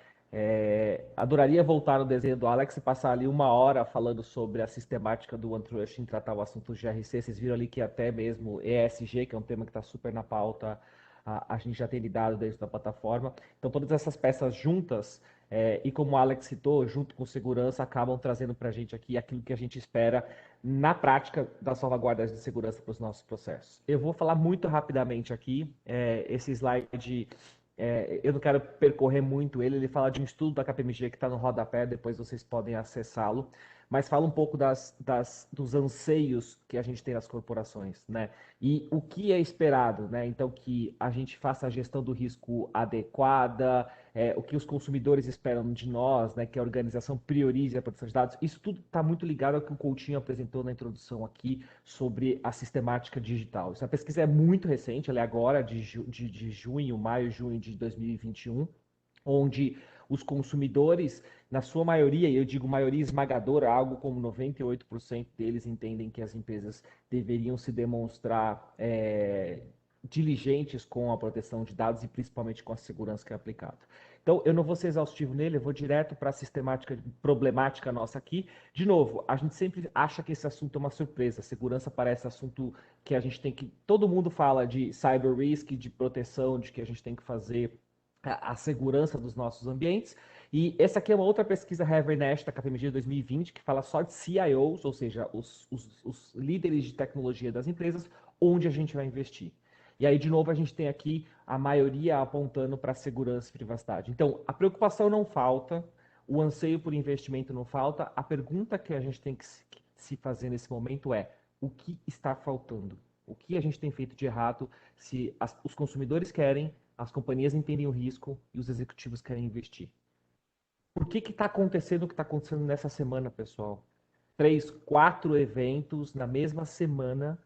Adoraria voltar no desenho do Alex e passar ali 1 hora falando sobre a sistemática do OneTrust em tratar o assunto GRC. Vocês viram ali que até mesmo ESG, que é um tema que está super na pauta, a gente já tem lidado dentro da plataforma. Então, todas essas peças juntas, e como o Alex citou, junto com segurança, acabam trazendo para a gente aqui aquilo que a gente espera na prática das salvaguardas de segurança para os nossos processos. Eu vou falar muito rapidamente aqui, esse slide. Eu não quero percorrer muito ele fala de um estudo da KPMG que está no rodapé, depois vocês podem acessá-lo, mas fala um pouco dos anseios que a gente tem nas corporações, né? E o que é esperado, né? Então, que a gente faça a gestão do risco adequada, o que os consumidores esperam de nós, né? Que a organização priorize a proteção de dados. Isso tudo está muito ligado ao que o Coutinho apresentou na introdução aqui sobre a sistemática digital. Essa pesquisa é muito recente, ela é agora de maio, junho de 2021, onde os consumidores, na sua maioria, e eu digo maioria esmagadora, algo como 98% deles entendem que as empresas deveriam se demonstrar diligentes com a proteção de dados e principalmente com a segurança que é aplicada. Então, eu não vou ser exaustivo nele, eu vou direto para a sistemática problemática nossa aqui. De novo, a gente sempre acha que esse assunto é uma surpresa. Segurança parece assunto que a gente tem que... Todo mundo fala de cyber risk, de proteção, de que a gente tem que fazer a segurança dos nossos ambientes. E essa aqui é uma outra pesquisa Harvard Nash da KPMG de 2020, que fala só de CIOs, ou seja, os líderes de tecnologia das empresas, onde a gente vai investir. E aí, de novo, a gente tem aqui a maioria apontando para segurança e privacidade. Então, a preocupação não falta, o anseio por investimento não falta. A pergunta que a gente tem que se fazer nesse momento é: o que está faltando? O que a gente tem feito de errado? Se os consumidores querem, as companhias entendem o risco e os executivos querem investir. Por que está acontecendo o que está acontecendo nessa semana, pessoal? 3, 4 eventos na mesma semana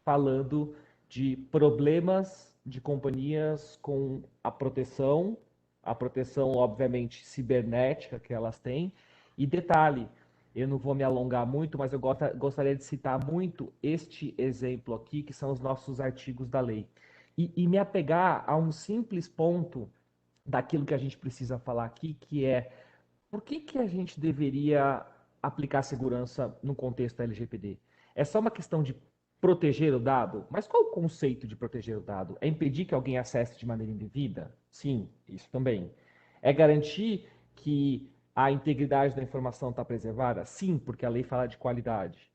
falando de problemas de companhias com a proteção, obviamente, cibernética que elas têm. E detalhe, eu não vou me alongar muito, mas eu gostaria de citar muito este exemplo aqui, que são os nossos artigos da lei. E me apegar a um simples ponto daquilo que a gente precisa falar aqui, que é por que a gente deveria aplicar segurança no contexto LGPD? É só uma questão de proteger o dado. Mas qual o conceito de proteger o dado? É impedir que alguém acesse de maneira indevida? Sim, isso também. É garantir que a integridade da informação está preservada? Sim, porque a lei fala de qualidade.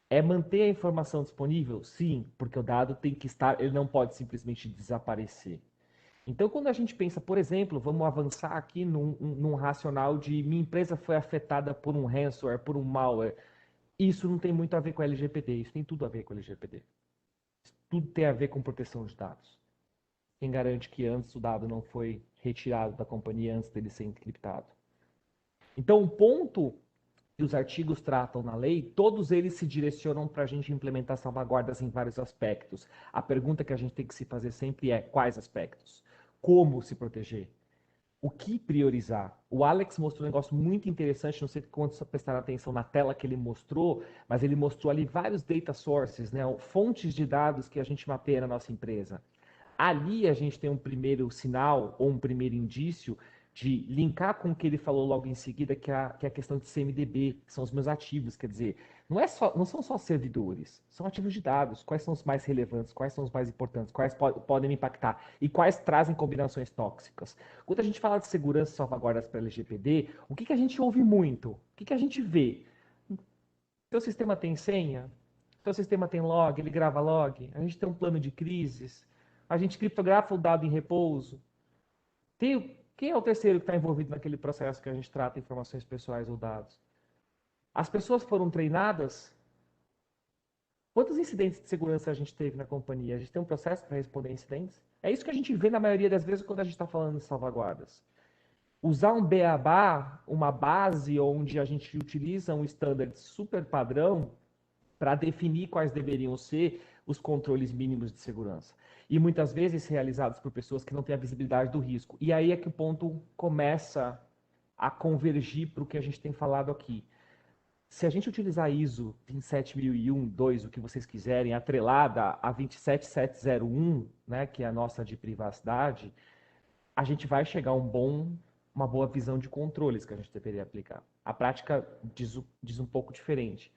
É manter a informação disponível? Sim, porque o dado tem que estar, ele não pode simplesmente desaparecer. Então, quando a gente pensa, por exemplo, vamos avançar aqui num racional de minha empresa foi afetada por um ransomware, por um malware, isso não tem muito a ver com a LGPD, isso tem tudo a ver com a LGPD. Isso tudo tem a ver com proteção de dados. Quem garante que antes o dado não foi retirado da companhia antes dele ser encriptado? Então, o ponto que os artigos tratam na lei, todos eles se direcionam para a gente implementar salvaguardas em vários aspectos. A pergunta que a gente tem que se fazer sempre é quais aspectos? Como se proteger? O que priorizar? O Alex mostrou um negócio muito interessante, não sei quantos prestaram atenção na tela que ele mostrou, mas ele mostrou ali vários data sources, né, fontes de dados que a gente mapeia na nossa empresa. Ali a gente tem um primeiro sinal ou um primeiro indício de linkar com o que ele falou logo em seguida, que é a questão de CMDB, que são os meus ativos. Quer dizer, não são só servidores, são ativos de dados. Quais são os mais relevantes, quais são os mais importantes, quais podem me impactar e quais trazem combinações tóxicas. Quando a gente fala de segurança e salvaguardas para LGPD, o que a gente ouve muito? O que a gente vê? Seu sistema tem senha? Seu sistema tem log? Ele grava log? A gente tem um plano de crises? A gente criptografa o dado em repouso? Quem é o terceiro que está envolvido naquele processo que a gente trata informações pessoais ou dados? As pessoas foram treinadas? Quantos incidentes de segurança a gente teve na companhia? A gente tem um processo para responder incidentes? É isso que a gente vê na maioria das vezes quando a gente está falando de salvaguardas. Usar um beabá, uma base onde a gente utiliza um standard super padrão para definir quais deveriam ser os controles mínimos de segurança. E muitas vezes realizados por pessoas que não têm a visibilidade do risco. E aí é que o ponto começa a convergir para o que a gente tem falado aqui. Se a gente utilizar ISO 27001, 2, o que vocês quiserem, atrelada a 27701, né, que é a nossa de privacidade, a gente vai chegar a uma boa visão de controles que a gente deveria aplicar. A prática diz um pouco diferente.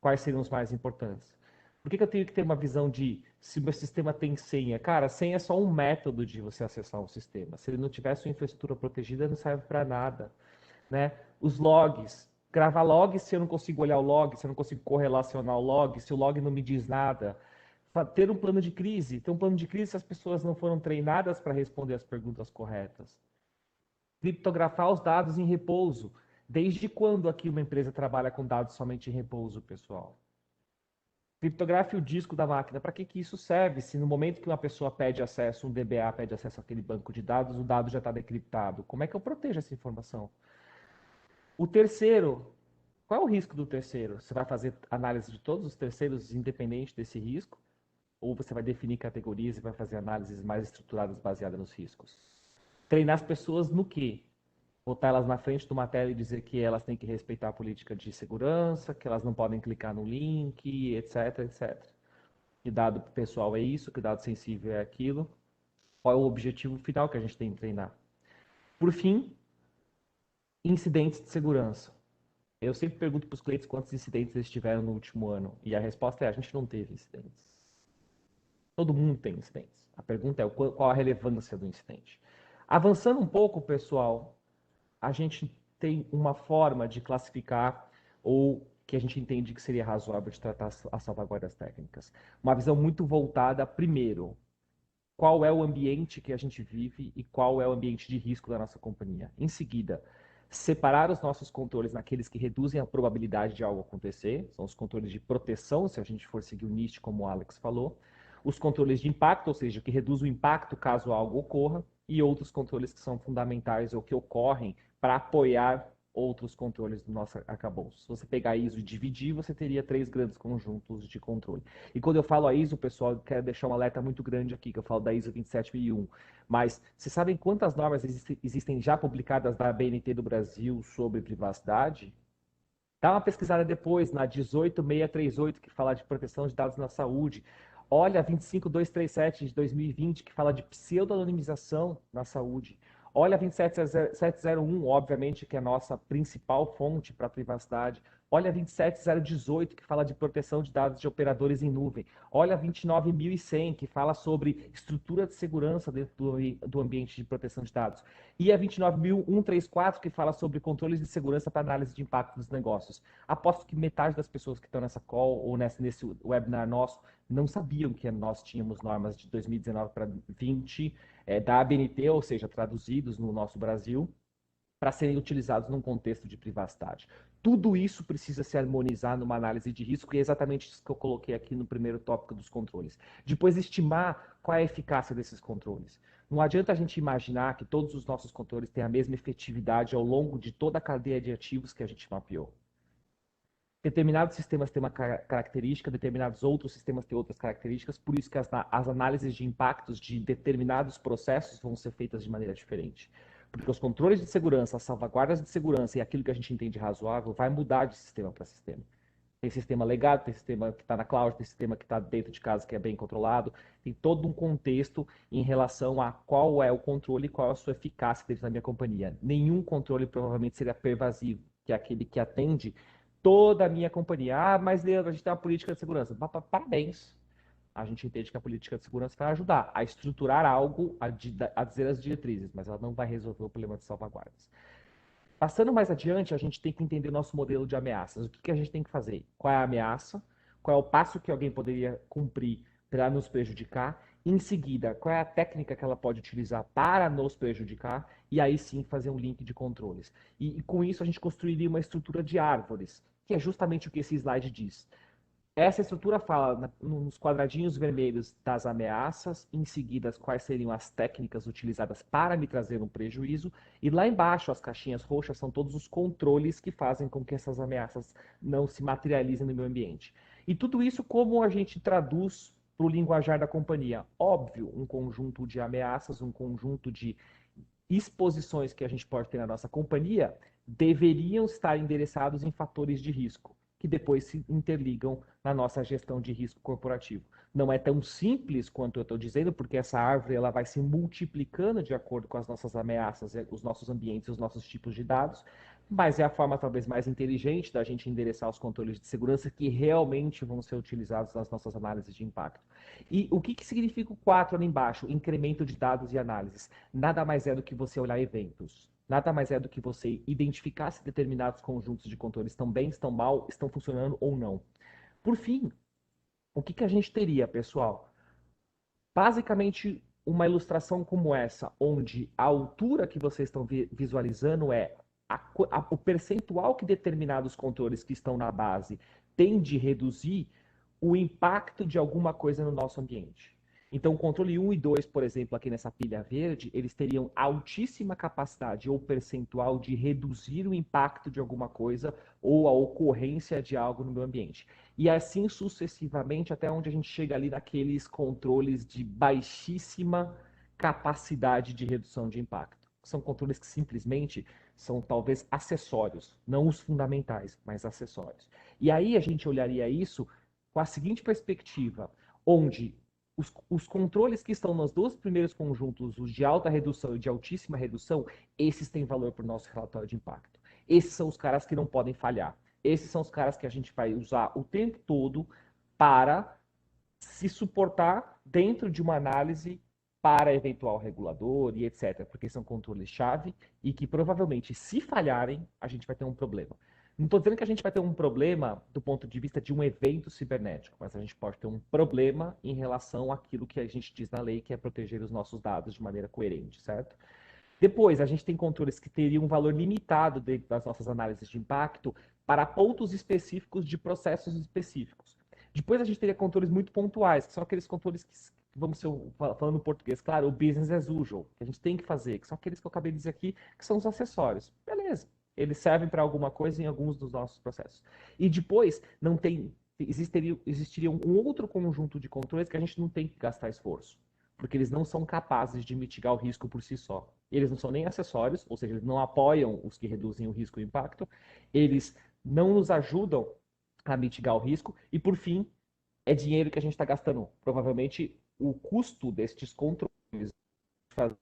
Quais seriam os mais importantes? Por que eu tenho que ter uma visão de se o meu sistema tem senha? Cara, senha é só um método de você acessar um sistema. Se ele não tiver sua infraestrutura protegida, não serve para nada. Né? Os logs. Gravar log se eu não consigo olhar o log, se eu não consigo correlacionar o log, se o log não me diz nada. Ter um plano de crise. Ter um plano de crise se as pessoas não foram treinadas para responder as perguntas corretas. Criptografar os dados em repouso. Desde quando aqui uma empresa trabalha com dados somente em repouso, pessoal? Criptografe o disco da máquina. Para que isso serve? Se no momento que uma pessoa pede acesso, um DBA pede acesso àquele banco de dados, o dado já está decriptado. Como é que eu protejo essa informação? O terceiro, qual é o risco do terceiro? Você vai fazer análise de todos os terceiros independente desse risco? Ou você vai definir categorias e vai fazer análises mais estruturadas baseadas nos riscos? Treinar as pessoas no quê? Botar elas na frente de uma tela e dizer que elas têm que respeitar a política de segurança, que elas não podem clicar no link, etc, etc. Que dado pessoal é isso, que dado sensível é aquilo. Qual é o objetivo final que a gente tem que treinar? Por fim, incidentes de segurança. Eu sempre pergunto para os clientes quantos incidentes eles tiveram no último ano. E a resposta é: a gente não teve incidentes. Todo mundo tem incidentes. A pergunta é qual a relevância do incidente. Avançando um pouco, pessoal, a gente tem uma forma de classificar ou que a gente entende que seria razoável de tratar as salvaguardas técnicas. Uma visão muito voltada, primeiro, qual é o ambiente que a gente vive e qual é o ambiente de risco da nossa companhia. Em seguida, separar os nossos controles naqueles que reduzem a probabilidade de algo acontecer, são os controles de proteção, se a gente for seguir o NIST, como o Alex falou, os controles de impacto, ou seja, que reduz o impacto caso algo ocorra, e outros controles que são fundamentais ou que ocorrem para apoiar outros controles do nosso arcabouço. Se você pegar a ISO e dividir, você teria 3 grandes conjuntos de controle. E quando eu falo a ISO, pessoal, eu quero deixar um alerta muito grande aqui, que eu falo da ISO 27001. Mas vocês sabem quantas normas existem já publicadas da ABNT do Brasil sobre privacidade? Dá uma pesquisada depois, na 18638, que fala de proteção de dados na saúde. Olha a 25237 de 2020, que fala de pseudo-anonimização na saúde. Olha a 27701, obviamente, que é a nossa principal fonte para a privacidade. Olha a 27018, que fala de proteção de dados de operadores em nuvem. Olha a 29100, que fala sobre estrutura de segurança dentro do ambiente de proteção de dados. E a 29134, que fala sobre controles de segurança para análise de impacto dos negócios. Aposto que metade das pessoas que estão nessa call ou nesse webinar nosso não sabiam que nós tínhamos normas de 2019 para 20 da ABNT, ou seja, traduzidos no nosso Brasil, para serem utilizados num contexto de privacidade. Tudo isso precisa se harmonizar numa análise de risco, e é exatamente isso que eu coloquei aqui no primeiro tópico dos controles. Depois, estimar qual é a eficácia desses controles. Não adianta a gente imaginar que todos os nossos controles têm a mesma efetividade ao longo de toda a cadeia de ativos que a gente mapeou. Determinados sistemas têm uma característica, determinados outros sistemas têm outras características, por isso que as análises de impactos de determinados processos vão ser feitas de maneira diferente. Porque os controles de segurança, as salvaguardas de segurança e aquilo que a gente entende razoável vai mudar de sistema para sistema. Tem sistema legado, tem sistema que está na cloud, tem sistema que está dentro de casa que é bem controlado. Tem todo um contexto em relação a qual é o controle e qual é a sua eficácia dentro da minha companhia. Nenhum controle provavelmente seria pervasivo, que é aquele que atende toda a minha companhia. Ah, mas Leandro, a gente tem uma política de segurança. Parabéns. A gente entende que a política de segurança vai ajudar a estruturar algo, a dizer as diretrizes, mas ela não vai resolver o problema de salvaguardas. Passando mais adiante, a gente tem que entender o nosso modelo de ameaças. O que a gente tem que fazer? Qual é a ameaça? Qual é o passo que alguém poderia cumprir para nos prejudicar? Em seguida, qual é a técnica que ela pode utilizar para nos prejudicar? E aí sim fazer um link de controles. E com isso a gente construiria uma estrutura de árvores, que é justamente o que esse slide diz. Essa estrutura fala nos quadradinhos vermelhos das ameaças, em seguida quais seriam as técnicas utilizadas para me trazer um prejuízo, e lá embaixo as caixinhas roxas são todos os controles que fazem com que essas ameaças não se materializem no meu ambiente. E tudo isso como a gente traduz para o linguajar da companhia? Óbvio, um conjunto de ameaças, um conjunto de exposições que a gente pode ter na nossa companhia deveriam estar endereçados em fatores de risco, que depois se interligam na nossa gestão de risco corporativo. Não é tão simples quanto eu estou dizendo, porque essa árvore ela vai se multiplicando de acordo com as nossas ameaças, os nossos ambientes, os nossos tipos de dados, mas é a forma talvez mais inteligente da gente endereçar os controles de segurança que realmente vão ser utilizados nas nossas análises de impacto. E o que significa o 4 ali embaixo? Incremento de dados e análises. Nada mais é do que você olhar eventos. Nada mais é do que você identificar se determinados conjuntos de controles estão bem, estão mal, estão funcionando ou não. Por fim, o que a gente teria, pessoal? Basicamente, uma ilustração como essa, onde a altura que vocês estão visualizando é o percentual que determinados controles que estão na base têm de reduzir o impacto de alguma coisa no nosso ambiente. Então, o controle 1 e 2, por exemplo, aqui nessa pilha verde, eles teriam altíssima capacidade ou percentual de reduzir o impacto de alguma coisa ou a ocorrência de algo no meu ambiente. E assim sucessivamente, até onde a gente chega ali naqueles controles de baixíssima capacidade de redução de impacto. São controles que simplesmente são talvez acessórios, não os fundamentais, mas acessórios. E aí a gente olharia isso com a seguinte perspectiva, onde os controles que estão nos dois primeiros conjuntos, os de alta redução e de altíssima redução, esses têm valor para o nosso relatório de impacto. Esses são os caras que não podem falhar. Esses são os caras que a gente vai usar o tempo todo para se suportar dentro de uma análise para eventual regulador e etc. Porque são controles-chave e que provavelmente, se falharem, a gente vai ter um problema. Não estou dizendo que a gente vai ter um problema do ponto de vista de um evento cibernético, mas a gente pode ter um problema em relação àquilo que a gente diz na lei, que é proteger os nossos dados de maneira coerente, certo? Depois, a gente tem controles que teriam um valor limitado dentro das nossas análises de impacto para pontos específicos de processos específicos. Depois, a gente teria controles muito pontuais, que são aqueles controles que, vamos ser, falando em português, claro, o business as usual, que a gente tem que fazer, que são aqueles que eu acabei de dizer aqui, que são os acessórios. Beleza. Eles servem para alguma coisa em alguns dos nossos processos. E depois, existiria um outro conjunto de controles que a gente não tem que gastar esforço, porque eles não são capazes de mitigar o risco por si só. Eles não são nem acessórios, ou seja, eles não apoiam os que reduzem o risco e o impacto, eles não nos ajudam a mitigar o risco, e por fim, é dinheiro que a gente está gastando. Provavelmente, o custo destes controles, fazer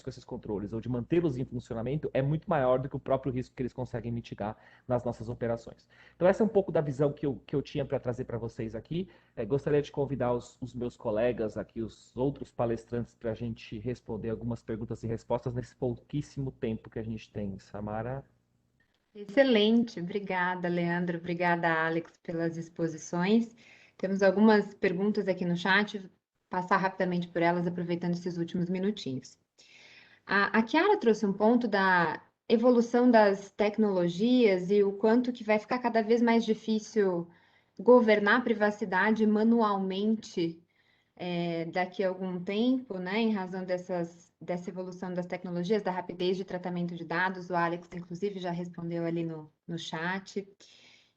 com esses controles ou de mantê-los em funcionamento é muito maior do que o próprio risco que eles conseguem mitigar nas nossas operações. Então essa é um pouco da visão que eu tinha para trazer para vocês aqui. Gostaria de convidar os meus colegas aqui, os outros palestrantes, para a gente responder algumas perguntas e respostas nesse pouquíssimo tempo que a gente tem. Samara? Excelente, obrigada, Leandro, obrigada, Alex, pelas exposições. Temos algumas perguntas aqui no chat, passar rapidamente por elas, aproveitando esses últimos minutinhos. A Chiara trouxe um ponto da evolução das tecnologias e o quanto que vai ficar cada vez mais difícil governar a privacidade manualmente daqui a algum tempo, né, em razão dessa evolução das tecnologias, da rapidez de tratamento de dados. O Alex, inclusive, já respondeu ali no chat.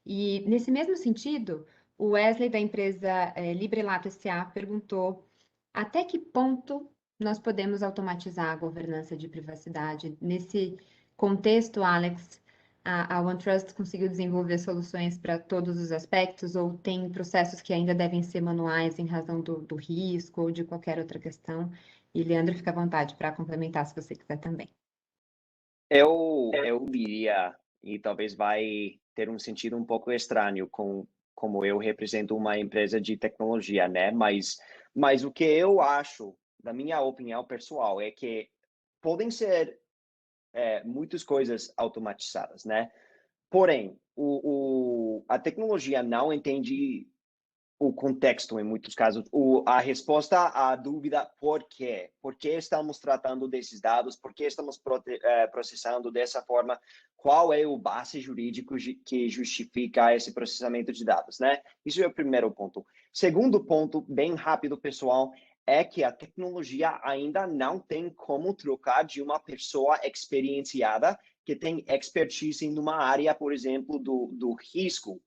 E, nesse mesmo sentido, o Wesley, da empresa LibreLato S.A., perguntou até que ponto nós podemos automatizar a governança de privacidade. Nesse contexto, Alex, a OneTrust conseguiu desenvolver soluções para todos os aspectos ou tem processos que ainda devem ser manuais em razão do risco ou de qualquer outra questão? E, Leandro, fica à vontade para complementar se você quiser também. Eu diria, e talvez vai ter um sentido um pouco estranho como eu represento uma empresa de tecnologia, né? Mas o que eu acho, da minha opinião pessoal, é que podem ser muitas coisas automatizadas, né? Porém, a tecnologia não entende o contexto em muitos casos, a resposta à dúvida por quê? Por que estamos tratando desses dados? Por que estamos processando dessa forma? Qual é o base jurídico que justifica esse processamento de dados, né? Isso é o primeiro ponto. Segundo ponto, bem rápido, pessoal, é que a tecnologia ainda não tem como trocar de uma pessoa experienciada que tem expertise em uma área, por exemplo, do risco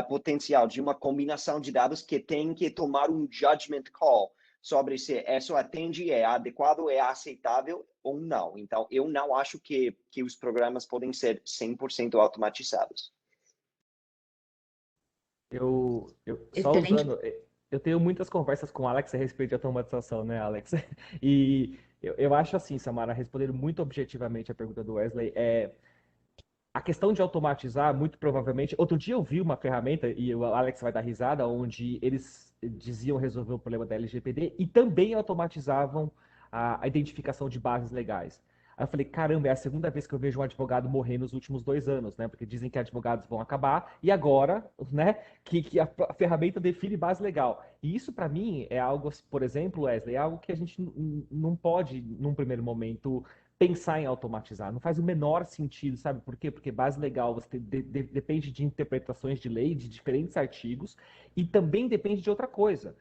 potencial, de uma combinação de dados que tem que tomar um judgment call sobre se isso atende, é adequado, é aceitável ou não. Então, eu não acho que os programas podem ser 100% automatizados. Eu tenho muitas conversas com o Alex a respeito de automatização, né, Alex? E eu acho assim, Samara, respondendo muito objetivamente a pergunta do Wesley, a questão de automatizar, muito provavelmente... Outro dia eu vi uma ferramenta, e o Alex vai dar risada, onde eles diziam resolver o problema da LGPD e também automatizavam a identificação de bases legais. Aí eu falei, caramba, é a segunda vez que eu vejo um advogado morrer nos últimos 2 anos, né? Porque dizem que advogados vão acabar, e agora, né, que a ferramenta define base legal. E isso, para mim, é algo, por exemplo, Wesley, é algo que a gente não pode, num primeiro momento, pensar em automatizar. Não faz o menor sentido, sabe por quê? Porque base legal você depende de interpretações de lei, de diferentes artigos, e também depende de outra coisa.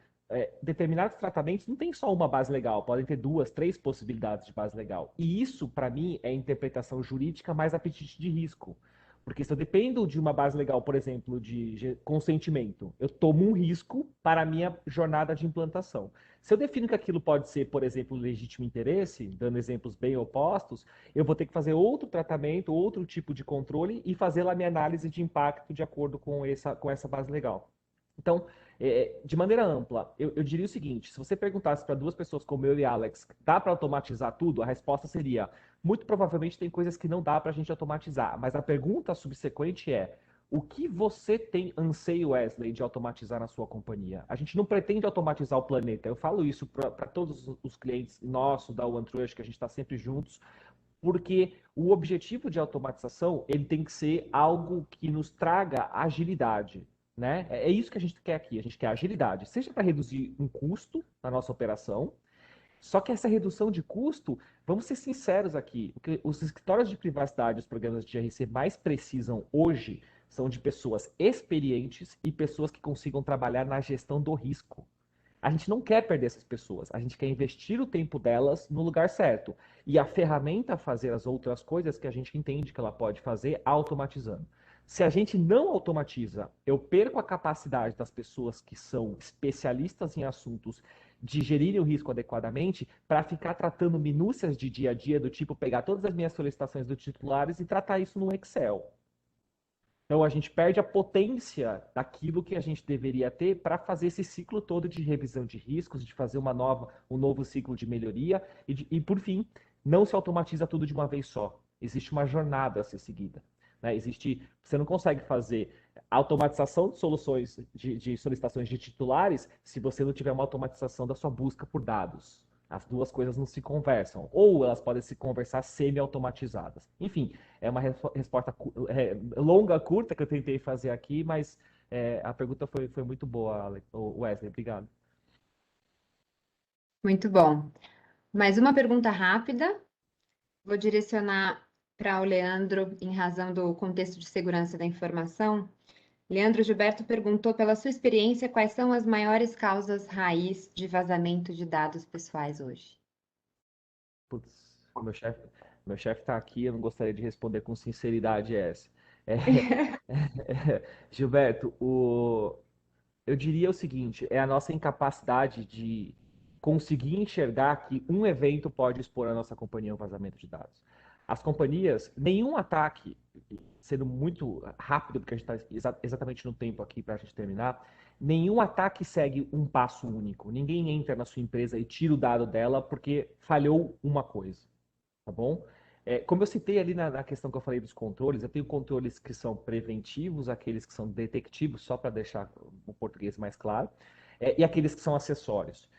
Determinados tratamentos não tem só uma base legal, podem ter 2, 3 possibilidades de base legal. E isso, para mim, é interpretação jurídica mais apetite de risco. Porque se eu dependo de uma base legal, por exemplo, de consentimento, eu tomo um risco para a minha jornada de implantação. Se eu defino que aquilo pode ser, por exemplo, legítimo interesse, dando exemplos bem opostos, eu vou ter que fazer outro tratamento, outro tipo de controle e fazer lá minha análise de impacto de acordo com essa base legal. Então, de maneira ampla, eu diria o seguinte: se você perguntasse para 2 pessoas como eu e Alex, dá para automatizar tudo? A resposta seria, muito provavelmente tem coisas que não dá para a gente automatizar, mas a pergunta subsequente é, o que você tem anseio, Wesley, de automatizar na sua companhia? A gente não pretende automatizar o planeta. Eu falo isso para todos os clientes nossos da OneTrust, que a gente está sempre juntos, porque o objetivo de automatização ele tem que ser algo que nos traga agilidade. Né? É isso que a gente quer aqui. A gente quer agilidade, seja para reduzir um custo na nossa operação. Só que essa redução de custo, vamos ser sinceros aqui, o que os escritórios de privacidade, os programas de GRC mais precisam hoje são de pessoas experientes e pessoas que consigam trabalhar na gestão do risco. A gente não quer perder essas pessoas, a gente quer investir o tempo delas no lugar certo. E a ferramenta a fazer as outras coisas que a gente entende que ela pode fazer automatizando. Se a gente não automatiza, eu perco a capacidade das pessoas que são especialistas em assuntos de gerirem o risco adequadamente para ficar tratando minúcias de dia a dia, do tipo pegar todas as minhas solicitações dos titulares e tratar isso no Excel. Então a gente perde a potência daquilo que a gente deveria ter para fazer esse ciclo todo de revisão de riscos, de fazer um novo ciclo de melhoria e por fim, não se automatiza tudo de uma vez só. Existe uma jornada a ser seguida. Né? Você não consegue fazer automatização de soluções de solicitações de titulares se você não tiver uma automatização da sua busca por dados. As duas coisas não se conversam. Ou elas podem se conversar semi-automatizadas. Enfim, é uma resposta longa, curta que eu tentei fazer aqui, mas a pergunta foi muito boa, Wesley. Obrigado. Muito bom. Mais uma pergunta rápida. Vou direcionar para o Leandro, em razão do contexto de segurança da informação. Leandro Gilberto perguntou, pela sua experiência, quais são as maiores causas raiz de vazamento de dados pessoais hoje? Putz, meu chefe está aqui, eu não gostaria de responder com sinceridade essa. Gilberto, eu diria o seguinte, é a nossa incapacidade de conseguir enxergar que um evento pode expor a nossa companhia a um vazamento de dados. As companhias, nenhum ataque, sendo muito rápido, porque a gente está exatamente no tempo aqui para a gente terminar, nenhum ataque segue um passo único. Ninguém entra na sua empresa e tira o dado dela porque falhou uma coisa, tá bom? Como eu citei ali na questão que eu falei dos controles, eu tenho controles que são preventivos, aqueles que são detectivos, só para deixar o português mais claro, e aqueles que são acessórios.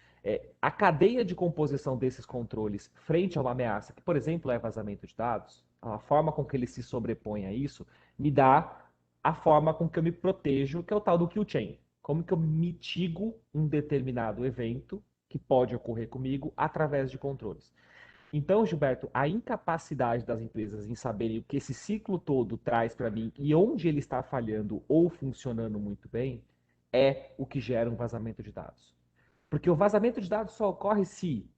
A cadeia de composição desses controles frente a uma ameaça, que, por exemplo, é vazamento de dados, a forma com que ele se sobrepõe a isso, me dá a forma com que eu me protejo, que é o tal do kill chain. Como que eu mitigo um determinado evento que pode ocorrer comigo através de controles. Então, Gilberto, a incapacidade das empresas em saberem o que esse ciclo todo traz para mim e onde ele está falhando ou funcionando muito bem é o que gera um vazamento de dados. Porque o vazamento de dados só ocorre se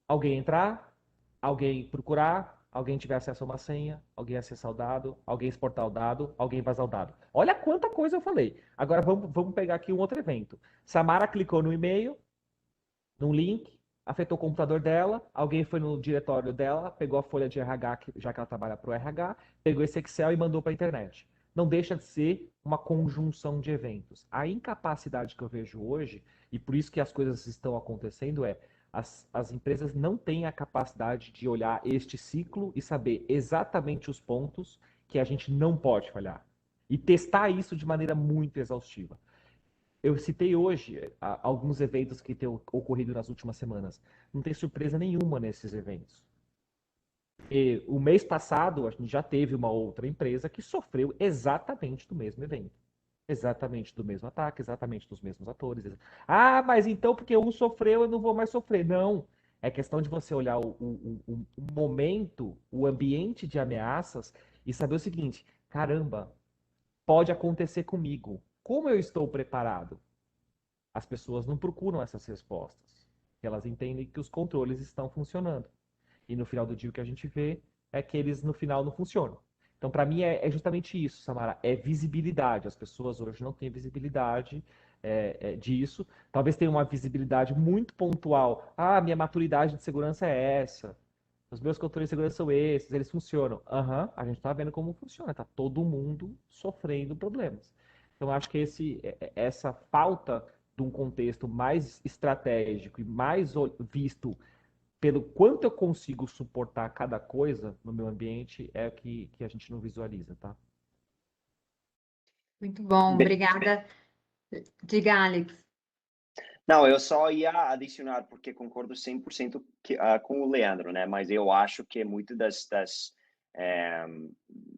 alguém entrar, alguém procurar, alguém tiver acesso a uma senha, alguém acessar o dado, alguém exportar o dado, alguém vazar o dado. Olha quanta coisa eu falei. Agora vamos pegar aqui um outro evento. Samara clicou no e-mail, num link, afetou o computador dela, alguém foi no diretório dela, pegou a folha de RH, já que ela trabalha para o RH, pegou esse Excel e mandou para a internet. Não deixa de ser uma conjunção de eventos. A incapacidade que eu vejo hoje, e por isso que as coisas estão acontecendo, as empresas não têm a capacidade de olhar este ciclo e saber exatamente os pontos que a gente não pode falhar. E testar isso de maneira muito exaustiva. Eu citei hoje alguns eventos que têm ocorrido nas últimas semanas. Não tem surpresa nenhuma nesses eventos. E o mês passado, a gente já teve uma outra empresa que sofreu exatamente do mesmo evento. Exatamente do mesmo ataque, exatamente dos mesmos atores. Ah, mas então porque um sofreu, eu não vou mais sofrer. Não. É questão de você olhar o momento, o ambiente de ameaças e saber o seguinte: caramba, pode acontecer comigo. Como eu estou preparado? As pessoas não procuram essas respostas. Elas entendem que os controles estão funcionando. E no final do dia o que a gente vê é que eles no final não funcionam. Então, para mim, é justamente isso, Samara. É visibilidade. As pessoas hoje não têm visibilidade disso. Talvez tenham uma visibilidade muito pontual. Ah, minha maturidade de segurança é essa. Os meus controles de segurança são esses, eles funcionam. A gente está vendo como funciona. Está todo mundo sofrendo problemas. Então, acho que essa falta de um contexto mais estratégico e mais visto pelo quanto eu consigo suportar cada coisa no meu ambiente é o que a gente não visualiza, tá? Muito bom, obrigada. Diga, Alex. Não, eu só ia adicionar, porque concordo 100% com o Leandro, né? Mas eu acho que muitas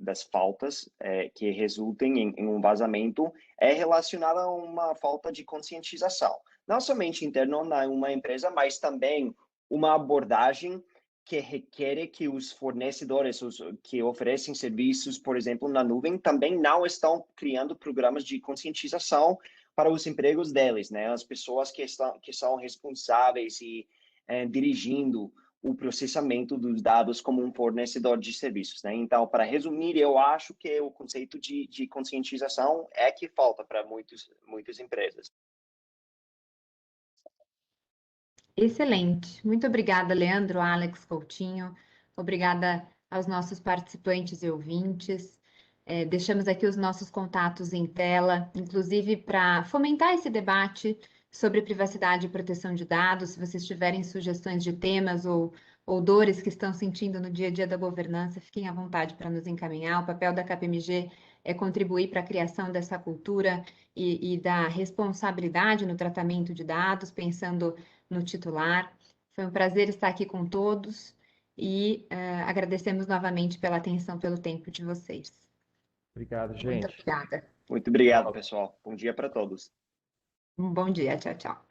das faltas que resultem em um vazamento é relacionada a uma falta de conscientização. Não somente interno na uma empresa, mas também uma abordagem que requer que os fornecedores, os que oferecem serviços, por exemplo, na nuvem, também não estão criando programas de conscientização para os empregos deles, né? As pessoas que são responsáveis e dirigindo o processamento dos dados como um fornecedor de serviços, né? Então, para resumir, eu acho que o conceito de conscientização é que falta para muitas empresas. Excelente. Muito obrigada, Leandro, Alex, Coutinho. Obrigada aos nossos participantes e ouvintes. Deixamos aqui os nossos contatos em tela, inclusive para fomentar esse debate sobre privacidade e proteção de dados. Se vocês tiverem sugestões de temas ou ou dores que estão sentindo no dia a dia da governança, fiquem à vontade para nos encaminhar. O papel da KPMG é contribuir para a criação dessa cultura e da responsabilidade no tratamento de dados, pensando no titular. Foi um prazer estar aqui com todos e agradecemos novamente pela atenção, pelo tempo de vocês. Obrigado, gente. Muito obrigada. Muito obrigado, pessoal. Bom dia para todos. Um bom dia. Tchau, tchau.